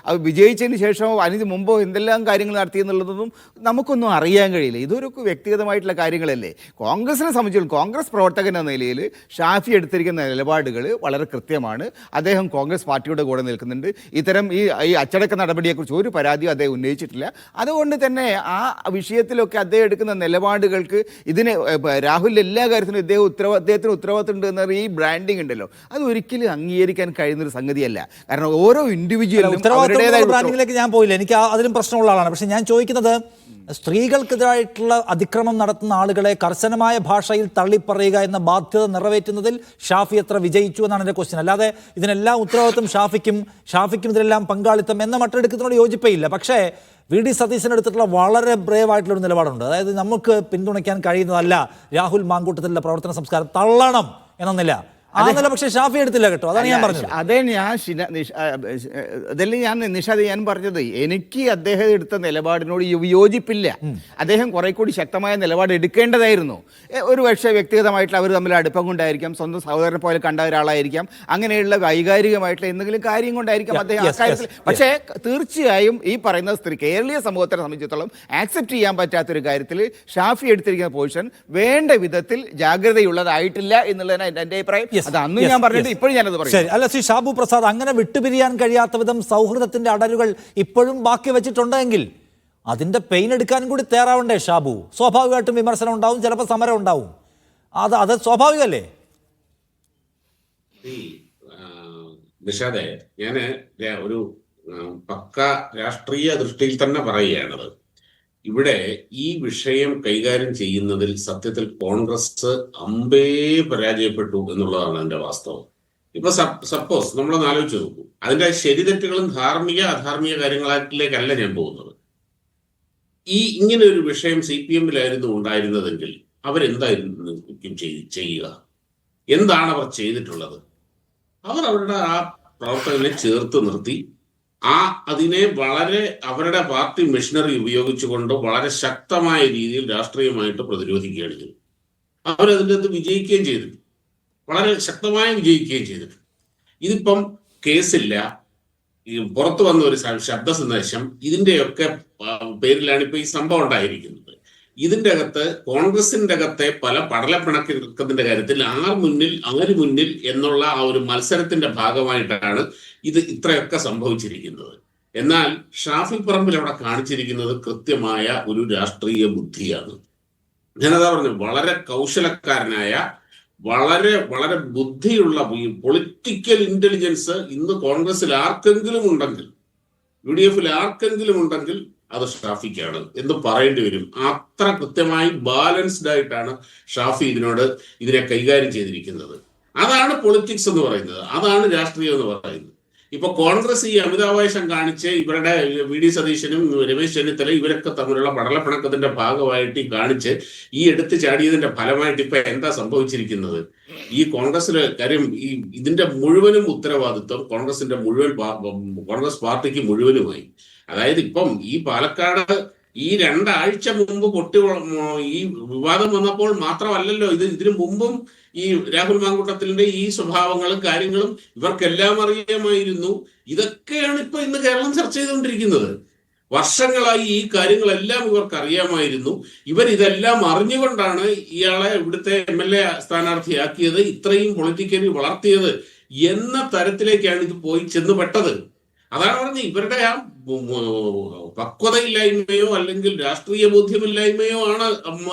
വിജയിച്ചതിന് ശേഷം അതിന് മുമ്പ് എന്തെല്ലാം കാര്യങ്ങൾ നടത്തി എന്നുള്ളതൊന്നും എന്നൊന്നും നമുക്കൊന്നും അറിയാൻ കഴിയില്ല. ഇതൊരു വ്യക്തിഗതമായിട്ടുള്ള കാര്യങ്ങളല്ലേ. കോൺഗ്രസിനെ സംബന്ധിച്ചിടത്തോളം കോൺഗ്രസ് പ്രവർത്തകൻ എന്ന നിലയിൽ ഷാഫി എടുത്തിരിക്കുന്ന നിലപാടുകൾ വളരെ കൃത്യമാണ്. അദ്ദേഹം കോൺഗ്രസ് പാർട്ടിയുടെ കൂടെ നിൽക്കുന്നുണ്ട്. ഇത്തരം ഈ അച്ചടക്ക നടപടിയെക്കുറിച്ച് ഒരു പരാതിയും അദ്ദേഹം ഉന്നയിച്ചിട്ടില്ല. അതുകൊണ്ട് തന്നെ ആ വിഷയത്തിലൊക്കെ അദ്ദേഹം എടുക്കുന്ന നിലപാടുകൾക്ക് ഇതിന് രാഹുൽ എല്ലാ കാര്യത്തിനും അദ്ദേഹത്തിന് ഉത്തരവാദിത്തം ഉണ്ട് എന്ന ഈ ബ്രാൻഡിങ് ഉണ്ടല്ലോ, അത് ഒരിക്കലും അംഗീകരിക്കാൻ കഴിയുന്നൊരു സംഗതിയല്ല. കാരണം ഓരോ ഇൻഡിവിജ്വലും ബ്രാൻഡിങ്ങിലേക്ക് ഞാൻ പോയില്ല, എനിക്ക് അതിലും പ്രശ്നമുള്ള ആളാണ്. പക്ഷെ ഞാൻ ചോദിക്കുന്നത്, സ്ത്രീകൾക്കെതിരായിട്ടുള്ള അതിക്രമം നടത്തുന്ന ആളുകളെ കർശനമായ ഭാഷയിൽ തള്ളിപ്പറയുക എന്ന ബാധ്യത നിറവേറ്റുന്നതിൽ ഷാഫി എത്ര വിജയിച്ചു എന്നാണ് എൻ്റെ ക്വസ്റ്റ്യൻ. അല്ലാതെ ഇതിനെല്ലാം ഉത്തരവാദിത്വം ഷാഫിക്കും ഇതിലെല്ലാം പങ്കാളിത്തം എന്ന മട്ടെടുക്കുന്നതിനോട് യോജിപ്പയില്ല. പക്ഷേ വി.ഡി. സതീശൻ എടുത്തിട്ടുള്ള വളരെ ബ്രേവ് ആയിട്ടുള്ളൊരു നിലപാടുണ്ട്. അതായത് നമുക്ക് പിന്തുണയ്ക്കാൻ കഴിയുന്നതല്ല രാഹുൽ മാങ്കൂട്ടത്തിലുള്ള പ്രവർത്തന സംസ്കാരം, തള്ളണം എന്നൊന്നില്ല. ആ നില പക്ഷേ ഷാഫി എടുത്തില്ല കേട്ടോ, അതാണ് ഞാൻ പറഞ്ഞത്. അതല്ലേ നിഷാദ് ഞാൻ പറഞ്ഞത്, എനിക്ക് അദ്ദേഹം എടുത്ത നിലപാടിനോട് വിയോജിപ്പില്ല. അദ്ദേഹം കുറെ കൂടി ശക്തമായ നിലപാട് എടുക്കേണ്ടതായിരുന്നു. ഒരു പക്ഷേ വ്യക്തിഗതമായിട്ടുള്ള അവർ തമ്മിൽ അടുപ്പം കൊണ്ടായിരിക്കാം, സ്വന്തം സഹോദരനെ പോലെ കണ്ട ഒരാളായിരിക്കാം, അങ്ങനെയുള്ള വൈകാരികമായിട്ടുള്ള എന്തെങ്കിലും കാര്യം കൊണ്ടായിരിക്കാം അദ്ദേഹം അക്കാര്യത്തിൽ. പക്ഷേ തീർച്ചയായും ഈ പറയുന്ന സ്ത്രീ കേരളീയ സമൂഹത്തെ സംബന്ധിച്ചിടത്തോളം ആക്സെപ്റ്റ് ചെയ്യാൻ പറ്റാത്തൊരു കാര്യത്തിൽ ഷാഫി എടുത്തിരിക്കുന്ന പൊസിഷൻ വേണ്ട വിധത്തിൽ ജാഗ്രതയുള്ളതായിട്ടില്ല എന്നുള്ളതാണ് എൻ്റെ അഭിപ്രായം. അത് അന്ന് ഞാൻ പറഞ്ഞിട്ട് ഇപ്പോഴും ഞാനത് പറയും. അല്ല, ശ്രീ ഷാബു പ്രസാദ്, അങ്ങനെ വിട്ടുപിരിയാൻ കഴിയാത്ത വിധം സൗഹൃദത്തിന്റെ അടരുകൾ ഇപ്പോഴും ബാക്കി വെച്ചിട്ടുണ്ടെങ്കിൽ അതിന്റെ പെയിൻ എടുക്കാനും കൂടി തയ്യാറാവണ്ടേ ഷാബു? സ്വാഭാവികമായിട്ടും വിമർശനം ഉണ്ടാവും, ചിലപ്പോൾ സമരം ഉണ്ടാവും. അത് സ്വാഭാവികമല്ലേ? നിഷാദേ, ഞാന് ഒരു പക്ക രാഷ്ട്രീയ ദൃഷ്ടിയിൽ തന്നെ പറയുകയാണത്. ഇവിടെ ഈ വിഷയം കൈകാര്യം ചെയ്യുന്നതിൽ സത്യത്തിൽ കോൺഗ്രസ് അമ്പേ പരാജയപ്പെട്ടു എന്നുള്ളതാണ് എൻ്റെ വാസ്തവം. ഇപ്പൊ സപ്പോസ് നമ്മളൊന്ന് ആലോചിച്ച് നോക്കൂ, അതിന്റെ ശരിതെറ്റുകളും ധാർമ്മിക അധാർമിക കാര്യങ്ങളിലേക്കല്ല ഞാൻ പോകുന്നത്. ഇങ്ങനെ ഒരു വിഷയം CPM-ലായിരുന്നു ഉണ്ടായിരുന്നതെങ്കിൽ അവരെന്തായിരുന്നു ചെയ്യുക? എന്താണ് അവർ ചെയ്തിട്ടുള്ളത്? അവർ അവരുടെ ആ പ്രവർത്തകനെ ചേർത്ത് നിർത്തി അതിനെ വളരെ അവരുടെ പാർട്ടി മെഷീനറി ഉപയോഗിച്ചുകൊണ്ട് വളരെ ശക്തമായ രീതിയിൽ രാഷ്ട്രീയമായിട്ട് പ്രതിരോധിക്കുകയാണ് ചെയ്തത്. അവരതിൻ്റെ അകത്ത് വിജയിക്കുകയും ചെയ്തു, വളരെ ശക്തമായി വിജയിക്കുകയും ചെയ്തിട്ടുണ്ട്. ഇതിപ്പം കേസില്ല, പുറത്തു വന്ന ഒരു ശബ്ദ സന്ദേശം, ഇതിൻ്റെയൊക്കെ പേരിലാണ് ഇപ്പൊ ഈ സംഭവം ഉണ്ടായിരിക്കുന്നത്. ഇതിൻ്റെ അകത്ത് കോൺഗ്രസിൻ്റെ അകത്തെ പല പടലപ്പിണക്കത്തിന്റെ കാര്യത്തിൽ ആര് മുന്നിൽ എന്നുള്ള ആ ഒരു മത്സരത്തിന്റെ ഭാഗമായിട്ടാണ് ഇത് ഇത്രയൊക്കെ സംഭവിച്ചിരിക്കുന്നത്. എന്നാൽ ഷാഫി പറമ്പിൽ അവിടെ കാണിച്ചിരിക്കുന്നത് കൃത്യമായ ഒരു രാഷ്ട്രീയ ബുദ്ധിയാണ്. ഞാനതാ പറഞ്ഞു, വളരെ കൗശലക്കാരനായ, വളരെ വളരെ ബുദ്ധിയുള്ള പൊളിറ്റിക്കൽ ഇന്റലിജൻസ് ഇന്ന് കോൺഗ്രസിൽ ആർക്കെങ്കിലും ഉണ്ടെങ്കിൽ, UDF-ൽ ആർക്കെങ്കിലും ഉണ്ടെങ്കിൽ അത് ഷാഫിക്കാണ് എന്ന് പറയേണ്ടി വരും. അത്ര കൃത്യമായി ബാലൻസ്ഡ് ആയിട്ടാണ് ഷാഫി ഇതിനെ കൈകാര്യം ചെയ്തിരിക്കുന്നത്. അതാണ് പൊളിറ്റിക്സ് എന്ന് പറയുന്നത്, അതാണ് രാഷ്ട്രീയം എന്ന് പറയുന്നത്. ഇപ്പൊ കോൺഗ്രസ് ഈ അമിതാവേശം കാണിച്ച് ഇവരുടെ വി.ഡി. സതീശനും രമേശ് ചെന്നിത്തല ഇവരൊക്കെ തമ്മിലുള്ള പടലപ്പിണക്കത്തിന്റെ ഭാഗമായിട്ട് കാണിച്ച് എടുത്ത് ചാടിയതിന്റെ ഫലമായിട്ട് ഇപ്പൊ എന്താ സംഭവിച്ചിരിക്കുന്നത്? ഈ കോൺഗ്രസിലെ കാര്യം, ഇതിന്റെ മുഴുവനും ഉത്തരവാദിത്വം കോൺഗ്രസ് പാർട്ടിക്ക് മുഴുവനുമായി. അതായത് ഇപ്പം ഈ പാലക്കാട് ഈ 2 ആഴ്ച മുമ്പ് ഈ വിവാദം വന്നപ്പോൾ മാത്രമല്ലല്ലോ, ഇതിനു മുമ്പും ഈ രാഹുൽ മാങ്കൂട്ടത്തിന്റെ ഈ സ്വഭാവങ്ങളും കാര്യങ്ങളും ഇവർക്കെല്ലാം അറിയാമായിരുന്നു. ഇതൊക്കെയാണ് ഇപ്പൊ ഇന്ന് കേരളം ചർച്ച ചെയ്തുകൊണ്ടിരിക്കുന്നത്. വർഷങ്ങളായി ഈ കാര്യങ്ങളെല്ലാം ഇവർക്ക് അറിയാമായിരുന്നു. ഇതെല്ലാം അറിഞ്ഞുകൊണ്ടാണ് ഇയാളെ ഇവിടുത്തെ MLA സ്ഥാനാർത്ഥിയാക്കിയത്, ഇത്രയും പൊളിറ്റിക്കലി വളർത്തിയത് എന്ന തരത്തിലേക്കാണ് ഇത് പോയി ചെന്നുപെട്ടത്. അതാണ് പറഞ്ഞത്, ഇവരുടെ ആ പക്വതയില്ലായ്മയോ അല്ലെങ്കിൽ രാഷ്ട്രീയ ബോധ്യമില്ലായ്മയോ ആണ്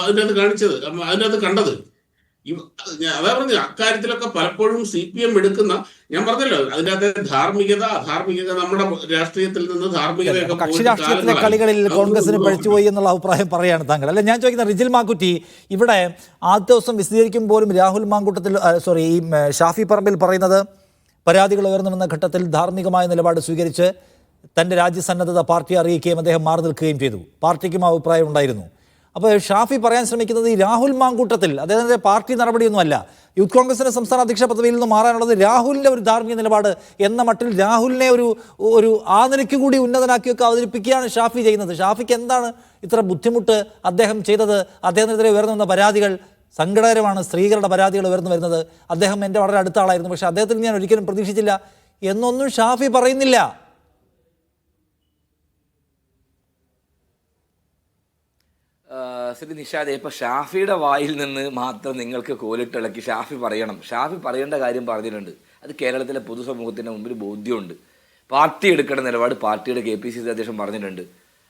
അതിനകത്ത് കാണിച്ചത്, അതിനകത്ത് കണ്ടത്. അതാ പറഞ്ഞത്, അക്കാര്യത്തിലൊക്കെ പലപ്പോഴും CPM എടുക്കുന്ന, ഞാൻ പറഞ്ഞല്ലോ, അതിൻ്റെ അകത്തെ ധാർമ്മികത അധാർമികത, നമ്മുടെ രാഷ്ട്രീയത്തിൽ നിന്ന് ധാർമ്മികതയൊക്കെ കക്ഷി രാഷ്ട്രീയത്തിലെ കളികളിൽ കോൺഗ്രസിന് പഴിച്ചുപോയി എന്നുള്ള അഭിപ്രായം പറയാണ് താങ്കൾ. അല്ല, ഞാൻ ചോദിക്കുന്ന റിജിൽ മാക്കുറ്റി, ഇവിടെ ആദ്യ ദിവസം വിശദീകരിക്കും പോലും രാഹുൽ മാങ്കൂട്ടത്തിൽ ഈ ഷാഫി പറമ്പിൽ പറയുന്നത് പരാതികൾ ഉയർന്നു വന്ന ഘട്ടത്തിൽ ധാർമ്മികമായ നിലപാട് സ്വീകരിച്ച് തൻ്റെ രാജ്യസന്നദ്ധത പാർട്ടി അറിയിക്കുകയും അദ്ദേഹം മാറി നിൽക്കുകയും ചെയ്തു. പാർട്ടിക്കും അഭിപ്രായം ഉണ്ടായിരുന്നു. അപ്പോൾ ഷാഫി പറയാൻ ശ്രമിക്കുന്നത് ഈ രാഹുൽ മാങ്കൂട്ടത്തിൽ അദ്ദേഹത്തിൻ്റെ പാർട്ടി നടപടിയൊന്നുമല്ല, യൂത്ത് കോൺഗ്രസിൻ്റെ സംസ്ഥാന അധ്യക്ഷ പദവിയിൽ നിന്ന് മാറാനുള്ളത് രാഹുലിൻ്റെ ഒരു ധാർമ്മിക നിലപാട് എന്ന മട്ടിൽ രാഹുലിനെ ഒരു ആ നിലയ്ക്ക് കൂടി ഉന്നതനാക്കിയൊക്കെ അവതരിപ്പിക്കുകയാണ് ഷാഫി ചെയ്യുന്നത്. ഷാഫിക്ക് എന്താണ് ഇത്ര ബുദ്ധിമുട്ട് അദ്ദേഹം ചെയ്തത്? അദ്ദേഹത്തിനെതിരെ ഉയർന്നു വന്ന പരാതികൾ സങ്കടകരമാണ്. സ്ത്രീകളുടെ പരാതികൾ ഉയർന്നു വരുന്നത്. അദ്ദേഹം എൻ്റെ വളരെ അടുത്ത ആളായിരുന്നു, പക്ഷെ അദ്ദേഹത്തിൽ ഞാൻ ഒരിക്കലും പ്രതീക്ഷിച്ചില്ല എന്നൊന്നും ഷാഫി പറയുന്നില്ല. ശ്രീ നിഷാദെ, ഇപ്പൊ ഷാഫിയുടെ വായിൽ നിന്ന് മാത്രം നിങ്ങൾക്ക് കോലിട്ടിളക്കി ഷാഫി പറയണം. ഷാഫി പറയേണ്ട കാര്യം പറഞ്ഞിട്ടുണ്ട്. അത് കേരളത്തിലെ പൊതുസമൂഹത്തിന് മുമ്പിൽ ബോധ്യമുണ്ട്. പാർട്ടി എടുക്കേണ്ട നിലപാട് പാർട്ടിയുടെ KPCC അധ്യക്ഷൻ പറഞ്ഞിട്ടുണ്ട്.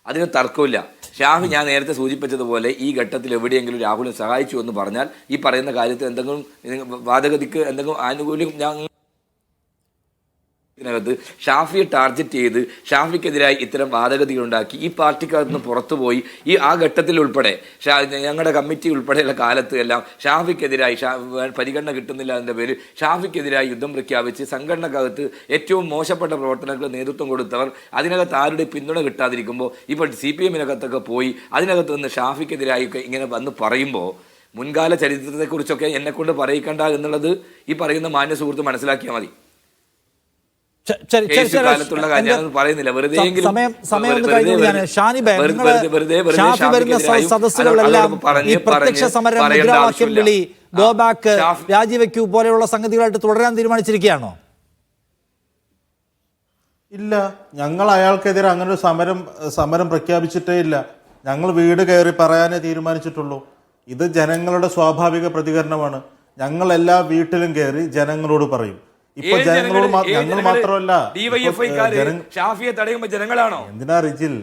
അതിന് തർക്കമില്ല. ഷാഫി ഞാൻ നേരത്തെ സൂചിപ്പിച്ചതുപോലെ ഈ ഘട്ടത്തിൽ എവിടെയെങ്കിലും രാഹുലിനെ സഹായിച്ചു എന്ന് പറഞ്ഞാൽ ഈ പറയുന്ന കാര്യത്തിൽ എന്തെങ്കിലും വാദഗതിക്ക് എന്തെങ്കിലും ആനുകൂല്യം ത്ത് ഷാഫിയെ ടാർഗറ്റ് ചെയ്ത് ഷാഫിക്കെതിരായി ഇത്തരം വാദഗതികളുണ്ടാക്കി ഈ പാർട്ടിക്കകത്ത് നിന്ന് പുറത്തുപോയി ആ ഘട്ടത്തിൽ ഉൾപ്പെടെ ഞങ്ങളുടെ കമ്മിറ്റി ഉൾപ്പെടെയുള്ള കാലത്ത് എല്ലാം ഷാഫിക്കെതിരായി പരിഗണന കിട്ടുന്നില്ല എന്നതിൻ്റെ പേരിൽ ഷാഫിക്കെതിരായി യുദ്ധം പ്രഖ്യാപിച്ച് സംഘടനക്കകത്ത് ഏറ്റവും മോശപ്പെട്ട പ്രവർത്തനങ്ങൾക്ക് നേതൃത്വം കൊടുത്തവർ അതിനകത്ത് ആരുടെ പിന്തുണ കിട്ടാതിരിക്കുമ്പോൾ ഇപ്പോൾ CPM-നകത്തൊക്കെ പോയി അതിനകത്ത് നിന്ന് ഷാഫിക്കെതിരായി ഇങ്ങനെ വന്ന് പറയുമ്പോൾ മുൻകാല ചരിത്രത്തെക്കുറിച്ചൊക്കെ എന്നെക്കൊണ്ട് പറയിക്കണ്ട എന്നുള്ളത് ഈ പറയുന്ന മാന്യ സുഹൃത്ത് മനസ്സിലാക്കിയാൽ മതി. കാലത്തുള്ള കാര്യം പറയുന്നില്ല. രാജിവെക്കൂ പോലെയുള്ള സംഗതികളായിട്ട് തുടരാൻ തീരുമാനിച്ചിരിക്കുകയാണോ? ഇല്ല, ഞങ്ങൾ അയാൾക്കെതിരെ അങ്ങനെ ഒരു സമരം പ്രഖ്യാപിച്ചിട്ടേ ഇല്ല. ഞങ്ങൾ വീട് കയറി പറയാനേ തീരുമാനിച്ചിട്ടുള്ളൂ. ഇത് ജനങ്ങളുടെ സ്വാഭാവിക പ്രതികരണമാണ്. ഞങ്ങൾ എല്ലാ വീട്ടിലും കയറി ജനങ്ങളോട് പറയും. ഇപ്പൊ ജനങ്ങളോട് ഞങ്ങൾ മാത്രമല്ല, ഷാഫിയെ തടയുമ്പോ ജനങ്ങളാണോ? എന്തിനാ റിജിൽ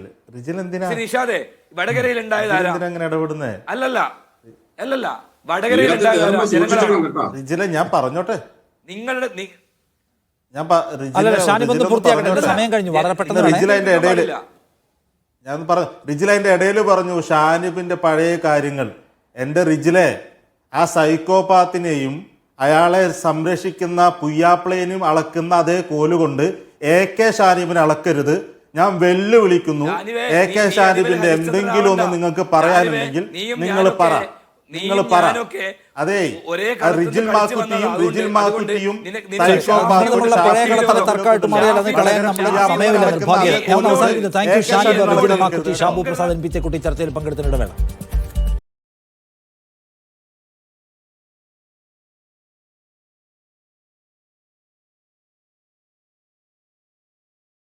എന്തിനാ നിഷാദെ വടകരയിൽ ഉണ്ടായതാരാ? അങ്ങനെ ഇടപെടുന്നേ? അല്ലല്ല വടകരയിൽ റിജിലെ ഞാൻ പറഞ്ഞോട്ടെ, അല്ല, ഷാനി ബന്ധു പൂർത്തിയാക്കട്ടെ, സമയം കഴിഞ്ഞു. വളരെ പെട്ടെന്ന് റിജിലതിന്റെ ഇടയിൽ റിജിലതിന്റെ ഇടയിൽ പറഞ്ഞു ഷാനിബിന്റെ പഴയ കാര്യങ്ങൾ. എന്റെ റിജിലെ, ആ സൈക്കോപാത്തിനെയും അയാളെ സംരക്ഷിക്കുന്ന പുയ്യാപ്ലേനും അളക്കുന്ന അതേ കോലുകൊണ്ട് AK ഷാനിബിനെ അളക്കരുത്. ഞാൻ വെല്ലുവിളിക്കുന്നു. AK ഷാനിബിന്റെ എന്തെങ്കിലും ഒന്ന് നിങ്ങൾക്ക് പറയാനുണ്ടെങ്കിൽ നിങ്ങൾ പറ. അതെ, റിജിൽ മാക്കുട്ടിയും ഷാബു പ്രസാദ് NP ചർച്ചയിൽ പങ്കെടുത്തതിനിടെ വേണം.